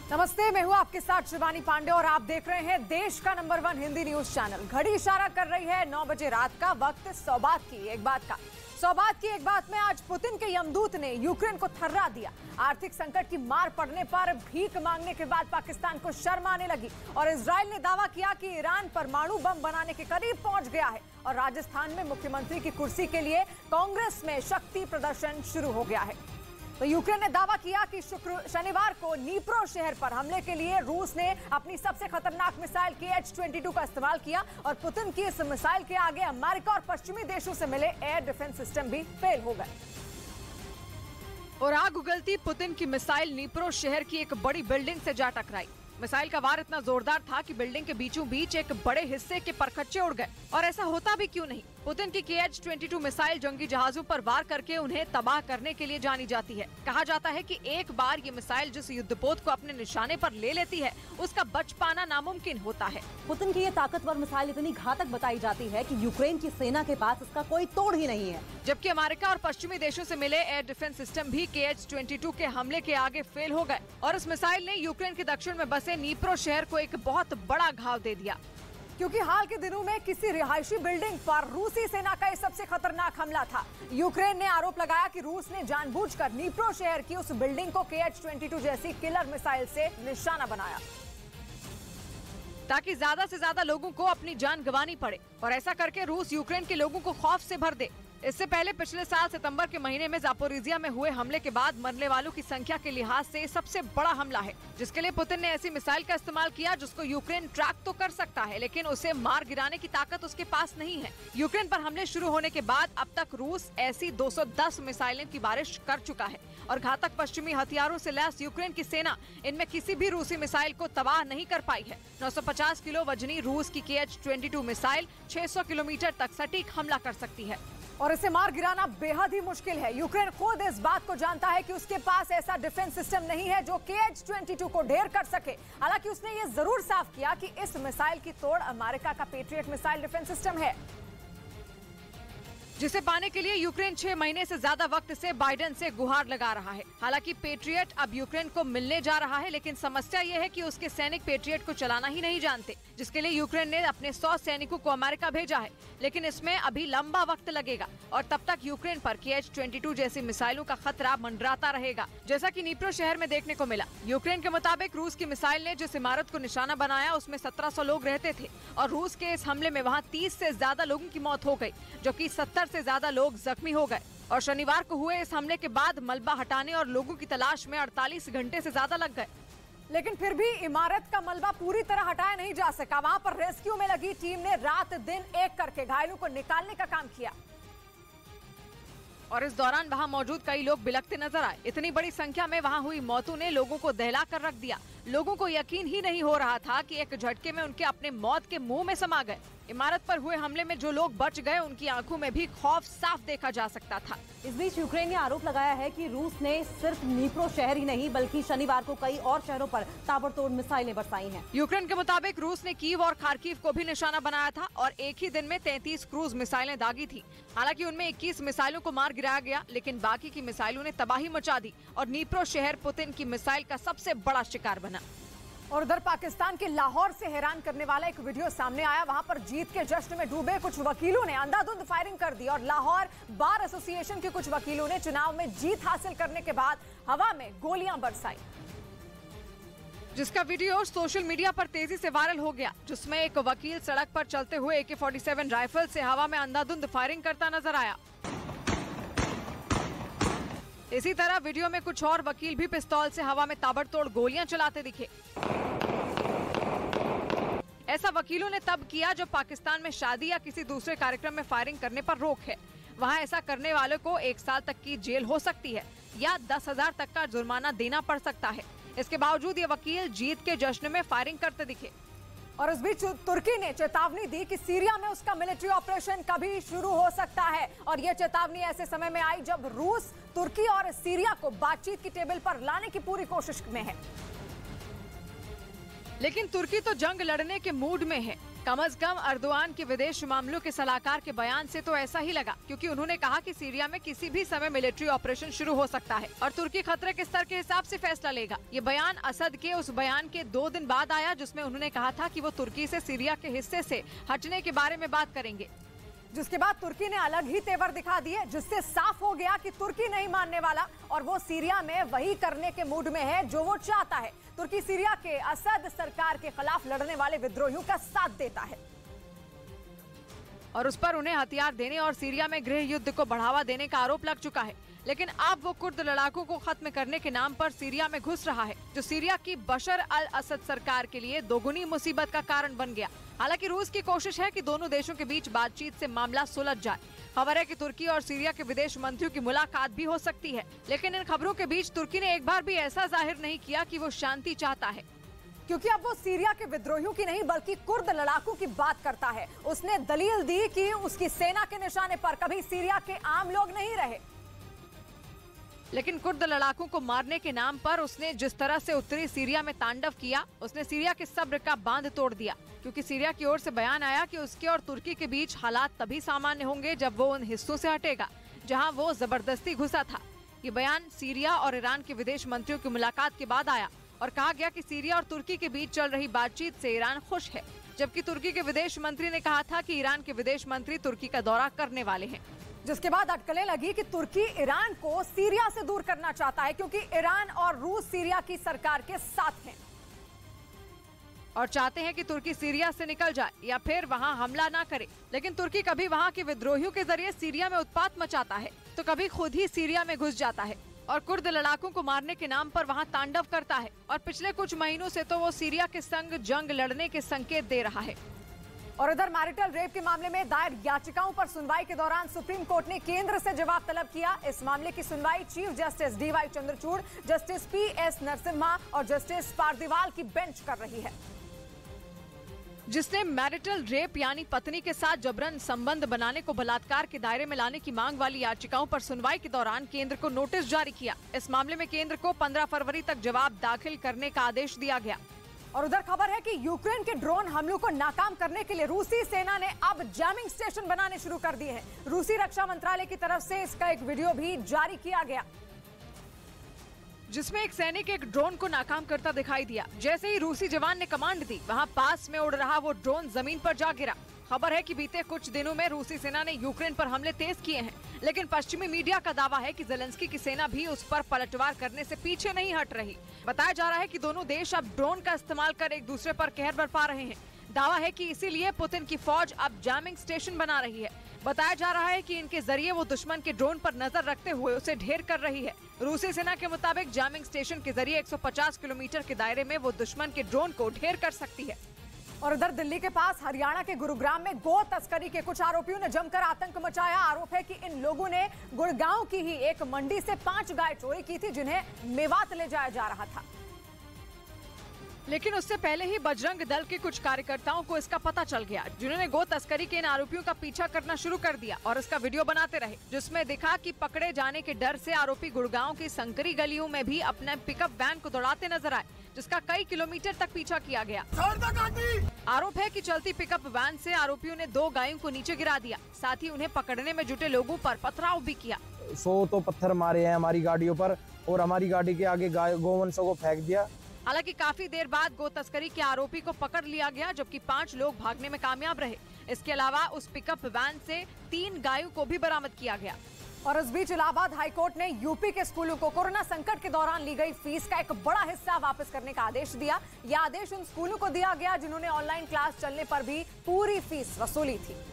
नमस्ते, मैं हूं आपके साथ शिवानी पांडे और आप देख रहे हैं देश का नंबर 1 हिंदी न्यूज चैनल। घड़ी इशारा कर रही है 9 बजे रात का। वक्त सौगात की एक बात में आज पुतिन के यमदूत ने यूक्रेन को थर्रा दिया। आर्थिक संकट की मार पड़ने पर भीख मांगने के बाद पाकिस्तान को शर्म आने लगी और इजराइल ने दावा किया कि ईरान परमाणु बम बनाने के करीब पहुंच गया है और राजस्थान में मुख्यमंत्री की कुर्सी के लिए कांग्रेस में शक्ति प्रदर्शन शुरू हो गया है। तो यूक्रेन ने दावा किया कि शनिवार को नीप्रो शहर पर हमले के लिए रूस ने अपनी सबसे खतरनाक मिसाइल KH-22 का इस्तेमाल किया और पुतिन की इस मिसाइल के आगे अमेरिका और पश्चिमी देशों से मिले एयर डिफेंस सिस्टम भी फेल हो गए। और आग उगलती पुतिन की मिसाइल नीप्रो शहर की एक बड़ी बिल्डिंग से जा टकराई। मिसाइल का वार इतना जोरदार था कि बिल्डिंग के बीचों बीच एक बड़े हिस्से के परखच्चे उड़ गए। और ऐसा होता भी क्यों नहीं, पुतिन की KH-22 मिसाइल जंगी जहाजों पर वार करके उन्हें तबाह करने के लिए जानी जाती है। कहा जाता है कि एक बार ये मिसाइल जिस युद्धपोत को अपने निशाने पर ले लेती है उसका बच पाना नामुमकिन होता है। पुतिन की ये ताकतवर मिसाइल इतनी घातक बताई जाती है कि यूक्रेन की सेना के पास इसका कोई तोड़ ही नहीं है। जबकि अमेरिका और पश्चिमी देशों से मिले एयर डिफेंस सिस्टम भी KH-22 के हमले के आगे फेल हो गए और इस मिसाइल ने यूक्रेन के दक्षिण में बसे नीप्रो शहर को एक बहुत बड़ा घाव दे दिया। क्योंकि हाल के दिनों में किसी रिहायशी बिल्डिंग पर रूसी सेना का ये सबसे खतरनाक हमला था। यूक्रेन ने आरोप लगाया कि रूस ने जानबूझकर नीप्रो शहर की उस बिल्डिंग को KH-22 जैसी किलर मिसाइल से निशाना बनाया ताकि ज्यादा से ज्यादा लोगों को अपनी जान गंवानी पड़े और ऐसा करके रूस यूक्रेन के लोगों को खौफ से भर दे। इससे पहले पिछले साल सितंबर के महीने में जापोरिजिया में हुए हमले के बाद मरने वालों की संख्या के लिहाज से सबसे बड़ा हमला है, जिसके लिए पुतिन ने ऐसी मिसाइल का इस्तेमाल किया जिसको यूक्रेन ट्रैक तो कर सकता है लेकिन उसे मार गिराने की ताकत उसके पास नहीं है। यूक्रेन पर हमले शुरू होने के बाद अब तक रूस ऐसी 210 मिसाइलें की बारिश कर चुका है और घातक पश्चिमी हथियारों से लैस यूक्रेन की सेना इनमें किसी भी रूसी मिसाइल को तबाह नहीं कर पाई है। 950 किलो वजनी रूस की KH-22 मिसाइल 600 किलोमीटर तक सटीक हमला कर सकती है और इसे मार गिराना बेहद ही मुश्किल है। यूक्रेन खुद इस बात को जानता है कि उसके पास ऐसा डिफेंस सिस्टम नहीं है जो KH-22 को ढेर कर सके। हालांकि उसने ये जरूर साफ किया कि इस मिसाइल की तोड़ अमेरिका का पेट्रियट मिसाइल डिफेंस सिस्टम है, जिसे पाने के लिए यूक्रेन 6 महीने से ज्यादा वक्त से बाइडेन से गुहार लगा रहा है। हालांकि पेट्रियट अब यूक्रेन को मिलने जा रहा है, लेकिन समस्या यह है कि उसके सैनिक पेट्रियट को चलाना ही नहीं जानते, जिसके लिए यूक्रेन ने अपने 100 सैनिकों को अमेरिका भेजा है। लेकिन इसमें अभी लंबा वक्त लगेगा और तब तक यूक्रेन पर KH-22 जैसी मिसाइलों का खतरा मंडराता रहेगा, जैसा कि नीप्रो शहर में देखने को मिला। यूक्रेन के मुताबिक रूस की मिसाइल ने जिस इमारत को निशाना बनाया उसमें 1700 लोग रहते थे और रूस के इस हमले में वहाँ 30 से ज्यादा लोगों की मौत हो गयी, जबकि 70 से ज्यादा लोग जख्मी हो गए। और शनिवार को हुए इस हमले के बाद मलबा हटाने और लोगों की तलाश में 48 घंटे से ज्यादा लग गए, लेकिन फिर भी इमारत का मलबा पूरी तरह हटाया नहीं जा सका। वहां पर रेस्क्यू में लगी टीम ने रात दिन एक करके घायलों को निकालने का काम किया और इस दौरान वहां मौजूद कई लोग बिलखते नजर आए। इतनी बड़ी संख्या में वहां हुई मौतों ने लोगों को दहला कर रख दिया। लोगों को यकीन ही नहीं हो रहा था कि एक झटके में उनके अपने मौत के मुंह में समा गए। इमारत पर हुए हमले में जो लोग बच गए उनकी आंखों में भी खौफ साफ देखा जा सकता था। इस बीच यूक्रेन ने आरोप लगाया है कि रूस ने सिर्फ नीप्रो शहर ही नहीं बल्कि शनिवार को कई और शहरों पर ताबड़तोड़ मिसाइलें बरसाई हैं। यूक्रेन के मुताबिक रूस ने कीव और खार्किव को भी निशाना बनाया था और एक ही दिन में 33 क्रूज मिसाइलें दागी थी। हालांकि उनमें 21 मिसाइलों को मार गिराया गया, लेकिन बाकी की मिसाइलों ने तबाही मचा दी और नीप्रो शहर पुतिन की मिसाइल का सबसे बड़ा शिकार बना। और उधर पाकिस्तान के लाहौर से हैरान करने वाला एक वीडियो सामने आया। वहां पर जीत के जश्न में डूबे कुछ वकीलों ने अंधाधुंध फायरिंग कर दी और लाहौर बार एसोसिएशन के कुछ वकीलों ने चुनाव में जीत हासिल करने के बाद हवा में गोलियां बरसाई, जिसका वीडियो सोशल मीडिया पर तेजी से वायरल हो गया, जिसमें एक वकील सड़क पर चलते हुए AK-47 राइफल से हवा में अंधाधुंध फायरिंग करता नजर आया। इसी तरह वीडियो में कुछ और वकील भी पिस्तौल से हवा में ताबड़तोड़ गोलियां चलाते दिखे। ऐसा वकीलों ने तब किया जब पाकिस्तान में शादी या किसी दूसरे कार्यक्रम में फायरिंग करने पर रोक है। वहां ऐसा करने वालों को 1 साल तक की जेल हो सकती है या 10,000 तक का जुर्माना देना पड़ सकता है। इसके बावजूद ये वकील जीत के जश्न में फायरिंग करते दिखे। और इस बीच तुर्की ने चेतावनी दी कि सीरिया में उसका मिलिट्री ऑपरेशन कभी शुरू हो सकता है और यह चेतावनी ऐसे समय में आई जब रूस तुर्की और सीरिया को बातचीत की टेबल पर लाने की पूरी कोशिश में है। लेकिन तुर्की तो जंग लड़ने के मूड में है। कम से कम अर्दोआन के विदेश मामलों के सलाहकार के बयान से तो ऐसा ही लगा, क्योंकि उन्होंने कहा कि सीरिया में किसी भी समय मिलिट्री ऑपरेशन शुरू हो सकता है और तुर्की खतरे के स्तर के हिसाब से फैसला लेगा। ये बयान असद के उस बयान के 2 दिन बाद आया जिसमें उन्होंने कहा था कि वो तुर्की से सीरिया के हिस्से से हटने के बारे में बात करेंगे, जिसके बाद तुर्की ने अलग ही तेवर दिखा दिए, जिससे साफ हो गया कि तुर्की नहीं मानने वाला और वो सीरिया में वही करने के मूड में है जो वो चाहता है। तुर्की सीरिया के असद सरकार के खिलाफ लड़ने वाले विद्रोहियों का साथ देता है और उस पर उन्हें हथियार देने और सीरिया में गृह युद्ध को बढ़ावा देने का आरोप लग चुका है। लेकिन अब वो कुर्द लड़ाकों को खत्म करने के नाम पर सीरिया में घुस रहा है, जो सीरिया की बशर अल असद सरकार के लिए दोगुनी मुसीबत का कारण बन गया। हालांकि रूस की कोशिश है कि दोनों देशों के बीच बातचीत से मामला सुलझ जाए। खबर है कि तुर्की और सीरिया के विदेश मंत्रियों की मुलाकात भी हो सकती है, लेकिन इन खबरों के बीच तुर्की ने एक बार भी ऐसा जाहिर नहीं किया कि वो शांति चाहता है, क्योंकि अब वो सीरिया के विद्रोहियों की नहीं बल्कि कुर्द लड़ाकों की बात करता है। उसने दलील दी कि उसकी सेना के निशाने पर कभी सीरिया के आम लोग नहीं रहे, लेकिन कुर्द लड़ाकों को मारने के नाम पर उसने जिस तरह से उत्तरी सीरिया में तांडव किया, उसने सीरिया के सब्र का बांध तोड़ दिया। क्योंकि सीरिया की ओर से बयान आया कि उसके और तुर्की के बीच हालात तभी सामान्य होंगे जब वो उन हिस्सों से हटेगा जहां वो जबरदस्ती घुसा था। ये बयान सीरिया और ईरान के विदेश मंत्रियों की मुलाकात के बाद आया और कहा गया कि सीरिया और तुर्की के बीच चल रही बातचीत से ईरान खुश है, जबकि तुर्की के विदेश मंत्री ने कहा था कि ईरान के विदेश मंत्री तुर्की का दौरा करने वाले हैं। जिसके बाद अटकलें लगी कि तुर्की ईरान को सीरिया से दूर करना चाहता है, क्योंकि ईरान और रूस सीरिया की सरकार के साथ हैं और चाहते हैं कि तुर्की सीरिया से निकल जाए या फिर वहां हमला ना करे। लेकिन तुर्की कभी वहां के विद्रोहियों के जरिए सीरिया में उत्पात मचाता है तो कभी खुद ही सीरिया में घुस जाता है और कुर्द लड़ाकों को मारने के नाम पर वहां तांडव करता है। और पिछले कुछ महीनों से तो वो सीरिया के संग जंग लड़ने के संकेत दे रहा है। और इधर मैरिटल रेप के मामले में दायर याचिकाओं पर सुनवाई के दौरान सुप्रीम कोर्ट ने केंद्र से जवाब तलब किया। इस मामले की सुनवाई chief justice DY Chandrachud, justice PS Narasimha और जस्टिस पारदीवाल की बेंच कर रही है, जिसने मैरिटल रेप यानी पत्नी के साथ जबरन संबंध बनाने को बलात्कार के दायरे में लाने की मांग वाली याचिकाओं पर सुनवाई के दौरान केंद्र को नोटिस जारी किया। इस मामले में केंद्र को 15 फरवरी तक जवाब दाखिल करने का आदेश दिया गया। और उधर खबर है कि यूक्रेन के ड्रोन हमलों को नाकाम करने के लिए रूसी सेना ने अब जैमिंग स्टेशन बनाने शुरू कर दिए हैं। रूसी रक्षा मंत्रालय की तरफ से इसका एक वीडियो भी जारी किया गया, जिसमें एक सैनिक एक ड्रोन को नाकाम करता दिखाई दिया। जैसे ही रूसी जवान ने कमांड दी, वहां पास में उड़ रहा वो ड्रोन जमीन पर जा गिरा। खबर है कि बीते कुछ दिनों में रूसी सेना ने यूक्रेन पर हमले तेज किए हैं, लेकिन पश्चिमी मीडिया का दावा है कि जेलेंस्की की सेना भी उस पर पलटवार करने से पीछे नहीं हट रही। बताया जा रहा है कि दोनों देश अब ड्रोन का इस्तेमाल कर एक दूसरे पर कहर बरपा रहे हैं। दावा है कि इसीलिए पुतिन की फौज अब जैमिंग स्टेशन बना रही है। बताया जा रहा है कि इनके जरिए वो दुश्मन के ड्रोन पर नजर रखते हुए उसे ढेर कर रही है। रूसी सेना के मुताबिक जैमिंग स्टेशन के जरिए 150 किलोमीटर के दायरे में वो दुश्मन के ड्रोन को ढेर कर सकती है। और उधर दिल्ली के पास हरियाणा के गुरुग्राम में गो तस्करी के कुछ आरोपियों ने जमकर आतंक मचाया। आरोप है कि इन लोगों ने गुड़गांव की ही एक मंडी से 5 गाय चोरी की थी, जिन्हें मेवात ले जाया जा रहा था। लेकिन उससे पहले ही बजरंग दल के कुछ कार्यकर्ताओं को इसका पता चल गया, जिन्होंने गो तस्करी के इन आरोपियों का पीछा करना शुरू कर दिया और इसका वीडियो बनाते रहे, जिसमें दिखा कि पकड़े जाने के डर से आरोपी गुड़गांव की संकरी गलियों में भी अपने पिकअप वैन को दौड़ाते नजर आए, जिसका कई किलोमीटर तक पीछा किया गया। आरोप है कि चलती पिकअप वैन से आरोपियों ने 2 गायों को नीचे गिरा दिया, साथ ही उन्हें पकड़ने में जुटे लोगों पर पथराव भी किया। 100 तो पत्थर मारे हैं हमारी गाड़ियों पर और हमारी गाड़ी के आगे गोवंशों को फेंक दिया। हालांकि काफी देर बाद गो तस्करी के आरोपी को पकड़ लिया गया, जबकि 5 लोग भागने में कामयाब रहे। इसके अलावा उस पिकअप वैन से 3 गायों को भी बरामद किया गया। और इस बीच इलाहाबाद हाईकोर्ट ने यूपी के स्कूलों को कोरोना संकट के दौरान ली गई फीस का एक बड़ा हिस्सा वापस करने का आदेश दिया। यह आदेश उन स्कूलों को दिया गया जिन्होंने ऑनलाइन क्लास चलने पर भी पूरी फीस वसूली थी।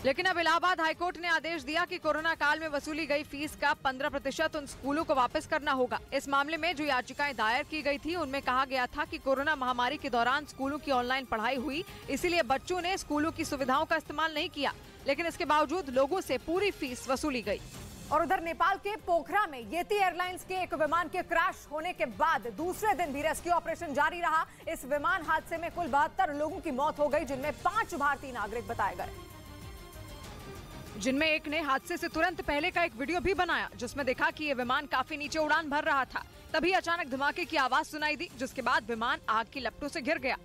लेकिन अब इलाहाबाद हाईकोर्ट ने आदेश दिया कि कोरोना काल में वसूली गई फीस का 15% उन स्कूलों को वापस करना होगा। इस मामले में जो याचिकाएं दायर की गई थी, उनमें कहा गया था कि कोरोना महामारी के दौरान स्कूलों की ऑनलाइन पढ़ाई हुई, इसीलिए बच्चों ने स्कूलों की सुविधाओं का इस्तेमाल नहीं किया, लेकिन इसके बावजूद लोगों से पूरी फीस वसूली गई। और उधर नेपाल के पोखरा में येती एयरलाइंस के एक विमान के क्रैश होने के बाद दूसरे दिन भी रेस्क्यू ऑपरेशन जारी रहा। इस विमान हादसे में कुल 72 लोगों की मौत हो गई, जिनमें 5 भारतीय नागरिक बताए गए, जिनमें एक ने हादसे से तुरंत पहले का एक वीडियो भी बनाया, जिसमें देखा कि ये विमान काफी नीचे उड़ान भर रहा था। तभी अचानक धमाके की आवाज सुनाई दी, जिसके बाद विमान आग की लपटों से घिर गया।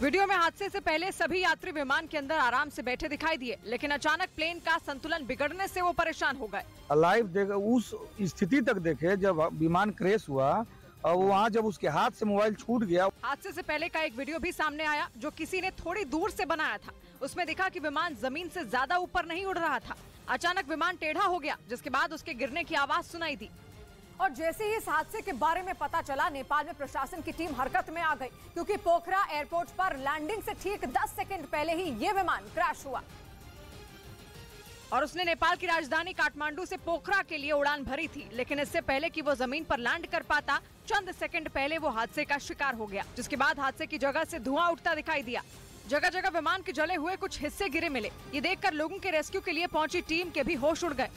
वीडियो में हादसे से पहले सभी यात्री विमान के अंदर आराम से बैठे दिखाई दिए, लेकिन अचानक प्लेन का संतुलन बिगड़ने से वो परेशान हो गए। लाइव देख उस स्थिति तक देखे जब विमान क्रैश हुआ और वहाँ जब उसके हाथ से मोबाइल छूट गया। हादसे से पहले का एक वीडियो भी सामने आया जो किसी ने थोड़ी दूर से बनाया था। उसमें दिखा कि विमान जमीन से ज्यादा ऊपर नहीं उड़ रहा था। अचानक विमान टेढ़ा हो गया, जिसके बाद उसके गिरने की आवाज सुनाई दी। और जैसे ही इस हादसे के बारे में पता चला, नेपाल में प्रशासन की टीम हरकत में आ गई, क्योंकि पोखरा एयरपोर्ट पर लैंडिंग से ठीक 10 सेकंड पहले ही ये विमान क्रैश हुआ और उसने नेपाल की राजधानी काठमांडू से पोखरा के लिए उड़ान भरी थी। लेकिन इससे पहले कि वो जमीन पर लैंड कर पाता, चंद सेकंड पहले वो हादसे का शिकार हो गया, जिसके बाद हादसे की जगह से धुआं उठता दिखाई दिया। जगह जगह विमान के जले हुए कुछ हिस्से गिरे मिले। ये देखकर लोगों के रेस्क्यू के लिए पहुंची टीम के भी होश उड़ गए।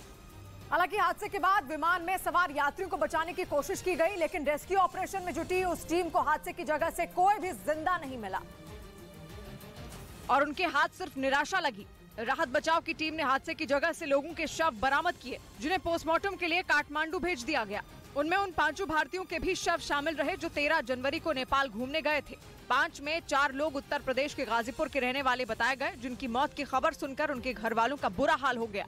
हालांकि हादसे के बाद विमान में सवार यात्रियों को बचाने की कोशिश की गई, लेकिन रेस्क्यू ऑपरेशन में जुटी उस टीम को हादसे की जगह से कोई भी जिंदा नहीं मिला और उनके हाथ सिर्फ निराशा लगी। राहत बचाव की टीम ने हादसे की जगह से लोगों के शव बरामद किए, जिन्हें पोस्टमार्टम के लिए काठमांडू भेज दिया गया। उनमें उन 5 भारतीयों के भी शव शामिल रहे जो 13 जनवरी को नेपाल घूमने गए थे। 5 में 4 लोग उत्तर प्रदेश के गाजीपुर के रहने वाले बताए गए, जिनकी मौत की खबर सुनकर उनके घर वालों का बुरा हाल हो गया।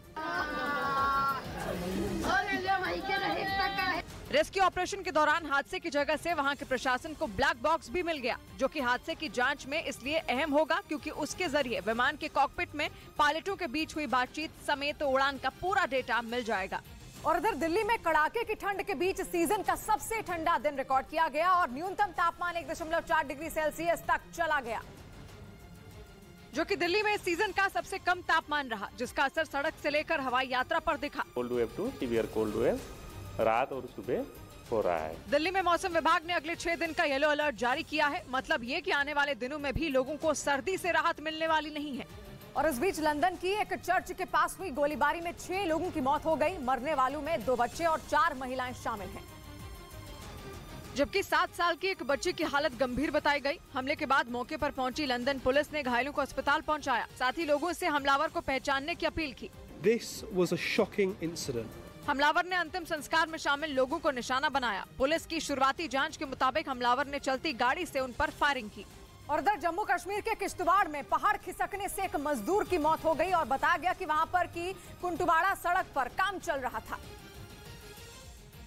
रेस्क्यू ऑपरेशन के दौरान हादसे की जगह से वहां के प्रशासन को ब्लैक बॉक्स भी मिल गया, जो कि हादसे की जांच में इसलिए अहम होगा क्योंकि उसके जरिए विमान के कॉकपिट में पायलटों के बीच हुई बातचीत समेत उड़ान का पूरा डेटा मिल जाएगा। और इधर दिल्ली में कड़ाके की ठंड के बीच सीजन का सबसे ठंडा दिन रिकॉर्ड किया गया और न्यूनतम तापमान 1.4 डिग्री सेल्सियस तक चला गया, जो कि दिल्ली में सीजन का सबसे कम तापमान रहा, जिसका असर सड़क से लेकर हवाई यात्रा पर दिखा। Cold wave to severe cold wave रात और सुबह हो रहा है। दिल्ली में मौसम विभाग ने अगले 6 दिन का येलो अलर्ट जारी किया है। मतलब ये कि आने वाले दिनों में भी लोगों को सर्दी से राहत मिलने वाली नहीं है। और इस बीच लंदन की एक चर्च के पास हुई गोलीबारी में 6 लोगों की मौत हो गई। मरने वालों में 2 बच्चे और 4 महिलाएं शामिल हैं, जबकि 7 साल की एक बच्ची की हालत गंभीर बताई गई। हमले के बाद मौके पर पहुंची लंदन पुलिस ने घायलों को अस्पताल पहुंचाया, साथ ही लोगों से हमलावर को पहचानने की अपील की। This was a shocking incident. हमलावर ने अंतिम संस्कार में शामिल लोगों को निशाना बनाया। पुलिस की शुरुआती जांच के मुताबिक हमलावर ने चलती गाड़ी से उन पर फायरिंग की। और इधर जम्मू कश्मीर के किश्तवाड़ में पहाड़ खिसकने से एक मजदूर की मौत हो गई और बताया गया कि वहां पर की कुंटुबाड़ा सड़क पर काम चल रहा था,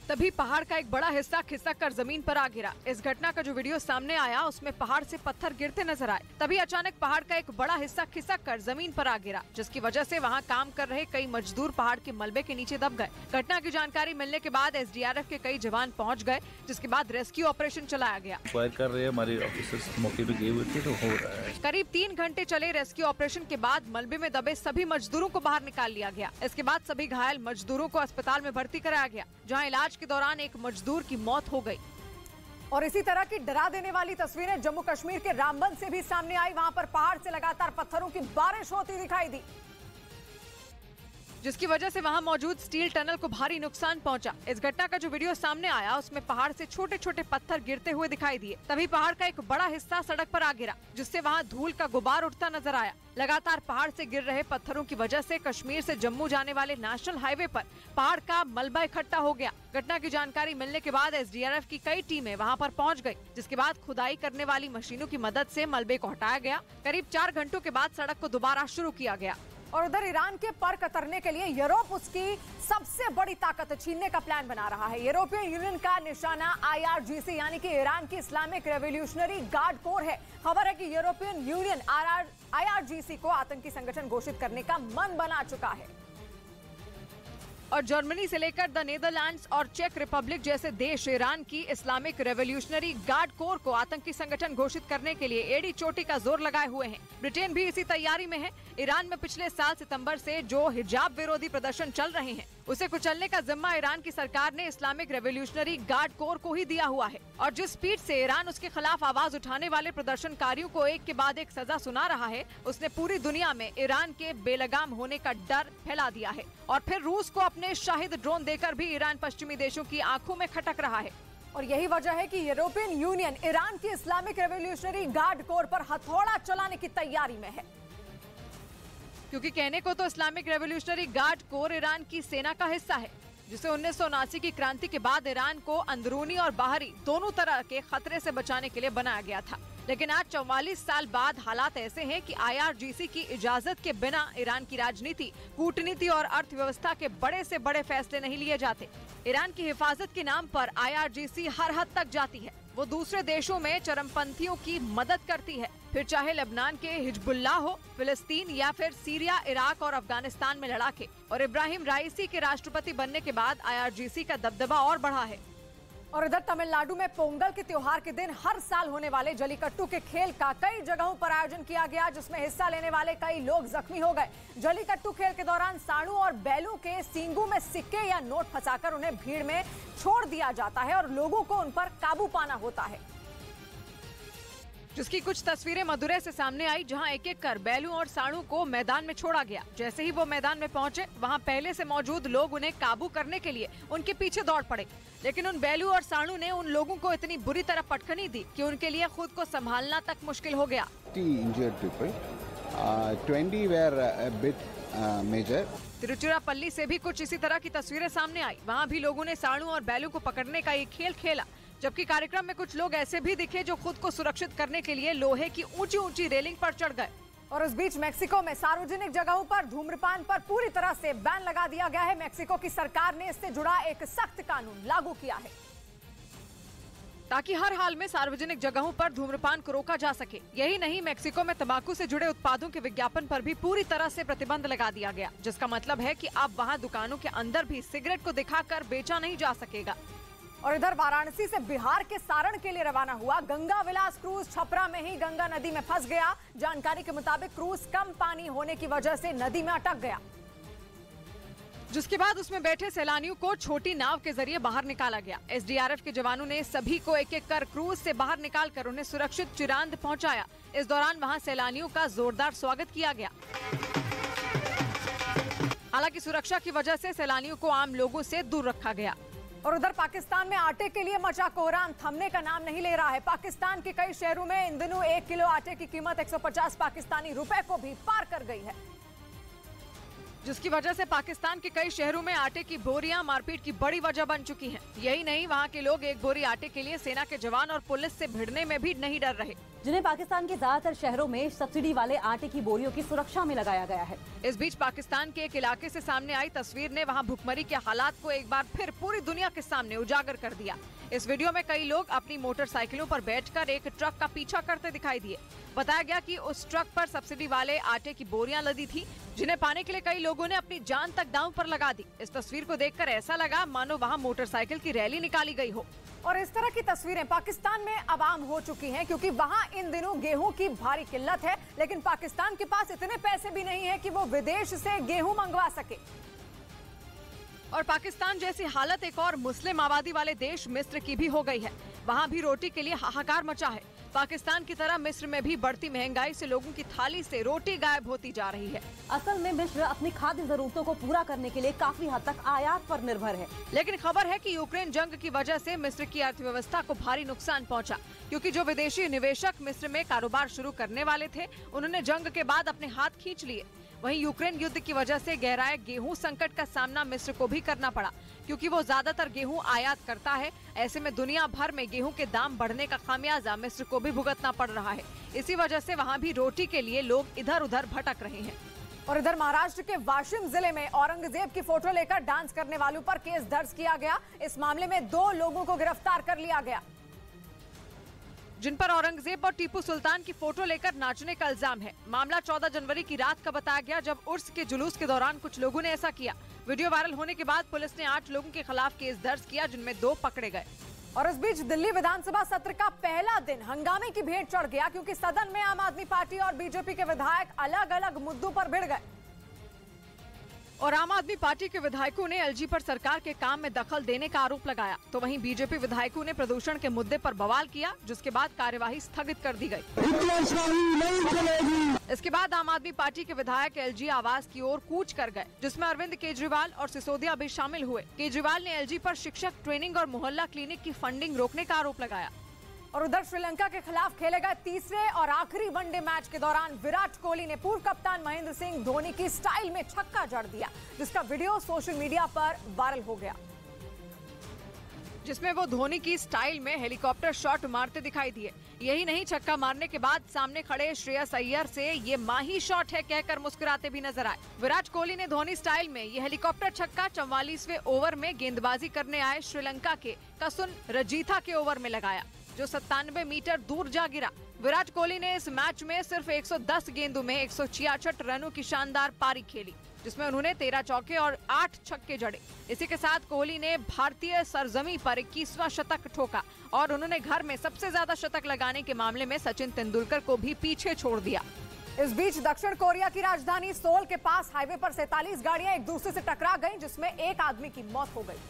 तभी पहाड़ का एक बड़ा हिस्सा खिसक कर जमीन पर आ गिरा। इस घटना का जो वीडियो सामने आया उसमें पहाड़ से पत्थर गिरते नजर आए। तभी अचानक पहाड़ का एक बड़ा हिस्सा खिसक कर जमीन पर आ गिरा, जिसकी वजह से वहां काम कर रहे कई मजदूर पहाड़ के मलबे के नीचे दब गए। घटना की जानकारी मिलने के बाद एसडीआरएफ के कई जवान पहुंच गए, जिसके बाद रेस्क्यू ऑपरेशन चलाया गया। कर रहे हैं, हमारे ऑफिसर्स मौके पे गए हुए थे, तो हो रहा है। करीब 3 घंटे चले रेस्क्यू ऑपरेशन के बाद मलबे में दबे सभी मजदूरों को बाहर निकाल लिया गया। इसके बाद सभी घायल मजदूरों को अस्पताल में भर्ती कराया गया, जहाँ इलाज के दौरान एक मजदूर की मौत हो गई। और इसी तरह की डरा देने वाली तस्वीरें जम्मू कश्मीर के रामबन से भी सामने आई। वहां पर पहाड़ से लगातार पत्थरों की बारिश होती दिखाई दी, जिसकी वजह से वहां मौजूद स्टील टनल को भारी नुकसान पहुंचा। इस घटना का जो वीडियो सामने आया उसमें पहाड़ से छोटे छोटे पत्थर गिरते हुए दिखाई दिए। तभी पहाड़ का एक बड़ा हिस्सा सड़क पर आ गिरा, जिससे वहां धूल का गुबार उठता नजर आया। लगातार पहाड़ से गिर रहे पत्थरों की वजह से कश्मीर से जम्मू जाने वाले नेशनल हाईवे पर पहाड़ का मलबा इकट्ठा हो गया। घटना की जानकारी मिलने के बाद एसडीआरएफ की कई टीमें वहां पर पहुंच गई, जिसके बाद खुदाई करने वाली मशीनों की मदद से मलबे को हटाया गया। करीब 4 घंटों के बाद सड़क को दोबारा शुरू किया गया। और उधर ईरान के पर कतरने के लिए यूरोप उसकी सबसे बड़ी ताकत छीनने का प्लान बना रहा है। यूरोपियन यूनियन का निशाना IRGC यानी कि ईरान की इस्लामिक रेवोल्यूशनरी गार्ड कोर है। खबर है कि यूरोपियन यूनियन IRGC को आतंकी संगठन घोषित करने का मन बना चुका है। और जर्मनी से लेकर द नेदरलैंड्स और चेक रिपब्लिक जैसे देश ईरान की इस्लामिक रेवोल्यूशनरी गार्ड कोर को आतंकी संगठन घोषित करने के लिए एड़ी चोटी का जोर लगाए हुए हैं। ब्रिटेन भी इसी तैयारी में है। ईरान में पिछले साल सितंबर से जो हिजाब विरोधी प्रदर्शन चल रहे हैं, उसे कुचलने का जिम्मा ईरान की सरकार ने इस्लामिक रेवोल्यूशनरी गार्ड कोर को ही दिया हुआ है। और जिस स्पीड से ईरान उसके खिलाफ आवाज उठाने वाले प्रदर्शनकारियों को एक के बाद एक सजा सुना रहा है, उसने पूरी दुनिया में ईरान के बेलगाम होने का डर फैला दिया है। और फिर रूस को अपने शाहिद ड्रोन देकर भी ईरान पश्चिमी देशों की आंखों में खटक रहा है। और यही वजह है कि यूरोपियन यूनियन ईरान की इस्लामिक रेवोल्यूशनरी गार्ड कोर पर हथौड़ा चलाने की तैयारी में है, क्योंकि कहने को तो Islamic revolutionary guard core Iran की सेना का हिस्सा है, जिसे 1979 की क्रांति के बाद ईरान को अंदरूनी और बाहरी दोनों तरह के खतरे से बचाने के लिए बनाया गया था। लेकिन आज 44 साल बाद हालात ऐसे हैं कि IRGC की इजाजत के बिना ईरान की राजनीति, कूटनीति और अर्थव्यवस्था के बड़े से बड़े फैसले नहीं लिए जाते। ईरान की हिफाजत के नाम पर IRGC हर हद तक जाती है। वो दूसरे देशों में चरमपंथियों की मदद करती है, फिर चाहे लेबनान के हिजबुल्लाह हो, फिलिस्तीन या फिर सीरिया, इराक और अफगानिस्तान में लड़ाके। और इब्राहिम राइसी के राष्ट्रपति बनने के बाद IRGC का दबदबा और बढ़ा है। और इधर तमिलनाडु में पोंगल के त्योहार के दिन हर साल होने वाले जलीकट्टू के खेल का कई जगहों पर आयोजन किया गया, जिसमें हिस्सा लेने वाले कई लोग जख्मी हो गए। जलीकट्टू खेल के दौरान साणु और बैलू के सींगों में सिक्के या नोट फंसाकर उन्हें भीड़ में छोड़ दिया जाता है और लोगों को उन पर काबू पाना होता है, जिसकी कुछ तस्वीरें मदुरै से सामने आई, जहां एक एक कर बैलू और साणु को मैदान में छोड़ा गया। जैसे ही वो मैदान में पहुंचे, वहां पहले से मौजूद लोग उन्हें काबू करने के लिए उनके पीछे दौड़ पड़े, लेकिन उन बैलू और साणु ने उन लोगों को इतनी बुरी तरह पटखनी दी कि उनके लिए खुद को संभालना तक मुश्किल हो गया। 20 were a bit major. Tiruchirappalli से भी कुछ इसी तरह की तस्वीरें सामने आई। वहाँ भी लोगों ने साणु और बैलू को पकड़ने का एक खेल खेला, जबकि कार्यक्रम में कुछ लोग ऐसे भी दिखे जो खुद को सुरक्षित करने के लिए लोहे की ऊंची ऊंची रेलिंग पर चढ़ गए। और इस बीच मेक्सिको में सार्वजनिक जगहों पर धूम्रपान पर पूरी तरह से बैन लगा दिया गया है। मेक्सिको की सरकार ने इससे जुड़ा एक सख्त कानून लागू किया है, ताकि हर हाल में सार्वजनिक जगहों पर धूम्रपान को रोका जा सके। यही नहीं, मेक्सिको में तंबाकू से जुड़े उत्पादों के विज्ञापन पर भी पूरी तरह से प्रतिबंध लगा दिया गया, जिसका मतलब है कि अब वहां दुकानों के अंदर भी सिगरेट को दिखाकर बेचा नहीं जा सकेगा। और इधर वाराणसी से बिहार के सारण के लिए रवाना हुआ गंगा विलास क्रूज छपरा में ही गंगा नदी में फंस गया। जानकारी के मुताबिक क्रूज कम पानी होने की वजह से नदी में अटक गया, जिसके बाद उसमें बैठे सैलानियों को छोटी नाव के जरिए बाहर निकाला गया। SDRF के जवानों ने सभी को एक एक कर क्रूज से बाहर निकालकर उन्हें सुरक्षित चिरांद पहुंचाया। इस दौरान वहां सैलानियों का जोरदार स्वागत किया गया। हालांकि सुरक्षा की वजह से सैलानियों को आम लोगों से दूर रखा गया। और उधर पाकिस्तान में आटे के लिए मचा कोहराम थमने का नाम नहीं ले रहा है। पाकिस्तान के कई शहरों में इन दिनों 1 किलो आटे की कीमत 150 पाकिस्तानी रुपए को भी पार कर गई है, जिसकी वजह से पाकिस्तान के कई शहरों में आटे की बोरियां मारपीट की बड़ी वजह बन चुकी हैं। यही नहीं, वहां के लोग एक बोरी आटे के लिए सेना के जवान और पुलिस से भिड़ने में भी नहीं डर रहे, जिन्हें पाकिस्तान के ज्यादातर शहरों में सब्सिडी वाले आटे की बोरियों की सुरक्षा में लगाया गया है। इस बीच पाकिस्तान के एक इलाके से सामने आई तस्वीर ने वहां भुखमरी के हालात को एक बार फिर पूरी दुनिया के सामने उजागर कर दिया। इस वीडियो में कई लोग अपनी मोटरसाइकिलों पर बैठकर एक ट्रक का पीछा करते दिखाई दिए। बताया गया कि उस ट्रक पर सब्सिडी वाले आटे की बोरियां लदी थी, जिन्हें पाने के लिए कई लोगों ने अपनी जान तक दांव पर लगा दी। इस तस्वीर को देखकर ऐसा लगा मानो वहां मोटरसाइकिल की रैली निकाली गई हो। और इस तरह की तस्वीरें पाकिस्तान में अब आम हो चुकी हैं, क्योंकि वहां इन दिनों गेहूं की भारी किल्लत है, लेकिन पाकिस्तान के पास इतने पैसे भी नहीं है कि वो विदेश से गेहूं मंगवा सके। और पाकिस्तान जैसी हालत एक और मुस्लिम आबादी वाले देश मिस्र की भी हो गई है। वहाँ भी रोटी के लिए हाहाकार मचा है। पाकिस्तान की तरह मिस्र में भी बढ़ती महंगाई से लोगों की थाली से रोटी गायब होती जा रही है। असल में मिस्र अपनी खाद्य जरूरतों को पूरा करने के लिए काफी हद तक आयात पर निर्भर है। लेकिन खबर है कि यूक्रेन जंग की वजह से मिस्र की अर्थव्यवस्था को भारी नुकसान पहुंचा, क्योंकि जो विदेशी निवेशक मिस्र में कारोबार शुरू करने वाले थे, उन्होंने जंग के बाद अपने हाथ खींच लिए। वहीं यूक्रेन युद्ध की वजह से गहराए गेहूं संकट का सामना मिस्र को भी करना पड़ा, क्योंकि वो ज्यादातर गेहूं आयात करता है। ऐसे में दुनिया भर में गेहूं के दाम बढ़ने का खामियाजा मिस्र को भी भुगतना पड़ रहा है। इसी वजह से वहां भी रोटी के लिए लोग इधर उधर भटक रहे हैं। और इधर महाराष्ट्र के वाशिम जिले में औरंगजेब की फोटो लेकर डांस करने वालों पर केस दर्ज किया गया। इस मामले में 2 लोगों को गिरफ्तार कर लिया गया, जिन पर औरंगजेब और टीपू सुल्तान की फोटो लेकर नाचने का इल्जाम है। मामला 14 जनवरी की रात का बताया गया, जब उर्स के जुलूस के दौरान कुछ लोगों ने ऐसा किया। वीडियो वायरल होने के बाद पुलिस ने 8 लोगों के खिलाफ केस दर्ज किया, जिनमें 2 पकड़े गए। और इस बीच दिल्ली विधानसभा सत्र का पहला दिन हंगामे की भेंट चढ़ गया, क्योंकि सदन में आम आदमी पार्टी और बीजेपी के विधायक अलग अलग मुद्दों पर भिड़ गए। और आम आदमी पार्टी के विधायकों ने एलजी पर सरकार के काम में दखल देने का आरोप लगाया, तो वहीं बीजेपी विधायकों ने प्रदूषण के मुद्दे पर बवाल किया, जिसके बाद कार्यवाही स्थगित कर दी गई। इसके बाद आम आदमी पार्टी के विधायक एलजी आवास की ओर कूच कर गए, जिसमें अरविंद केजरीवाल और सिसोदिया भी शामिल हुए। केजरीवाल ने एलजी पर शिक्षक ट्रेनिंग और मोहल्ला क्लिनिक की फंडिंग रोकने का आरोप लगाया। और उधर श्रीलंका के खिलाफ खेले गए तीसरे और आखिरी वनडे मैच के दौरान विराट कोहली ने पूर्व कप्तान महेंद्र सिंह धोनी की स्टाइल में छक्का जड़ दिया, जिसका वीडियो सोशल मीडिया पर वायरल हो गया। जिसमें वो धोनी की स्टाइल में हेलीकॉप्टर शॉट मारते दिखाई दिए। यही नहीं, छक्का मारने के बाद सामने खड़े श्रेयस अय्यर से ये माही शॉट है कहकर मुस्कुराते भी नजर आए। विराट कोहली ने धोनी स्टाइल में ये हेलीकॉप्टर छक्का 44वें ओवर में गेंदबाजी करने आए श्रीलंका के कसुन रजीथा के ओवर में लगाया, जो 97 मीटर दूर जा गिरा। विराट कोहली ने इस मैच में सिर्फ 110 गेंदों में 166 रनों की शानदार पारी खेली, जिसमें उन्होंने 13 चौके और 8 छक्के जड़े। इसी के साथ कोहली ने भारतीय सरजमी पर 21वां शतक ठोका और उन्होंने घर में सबसे ज्यादा शतक लगाने के मामले में सचिन तेंदुलकर को भी पीछे छोड़ दिया। इस बीच दक्षिण कोरिया की राजधानी सोल के पास हाईवे पर 47 गाड़ियां एक दूसरे से टकरा गईं, जिसमें एक आदमी की मौत हो गई,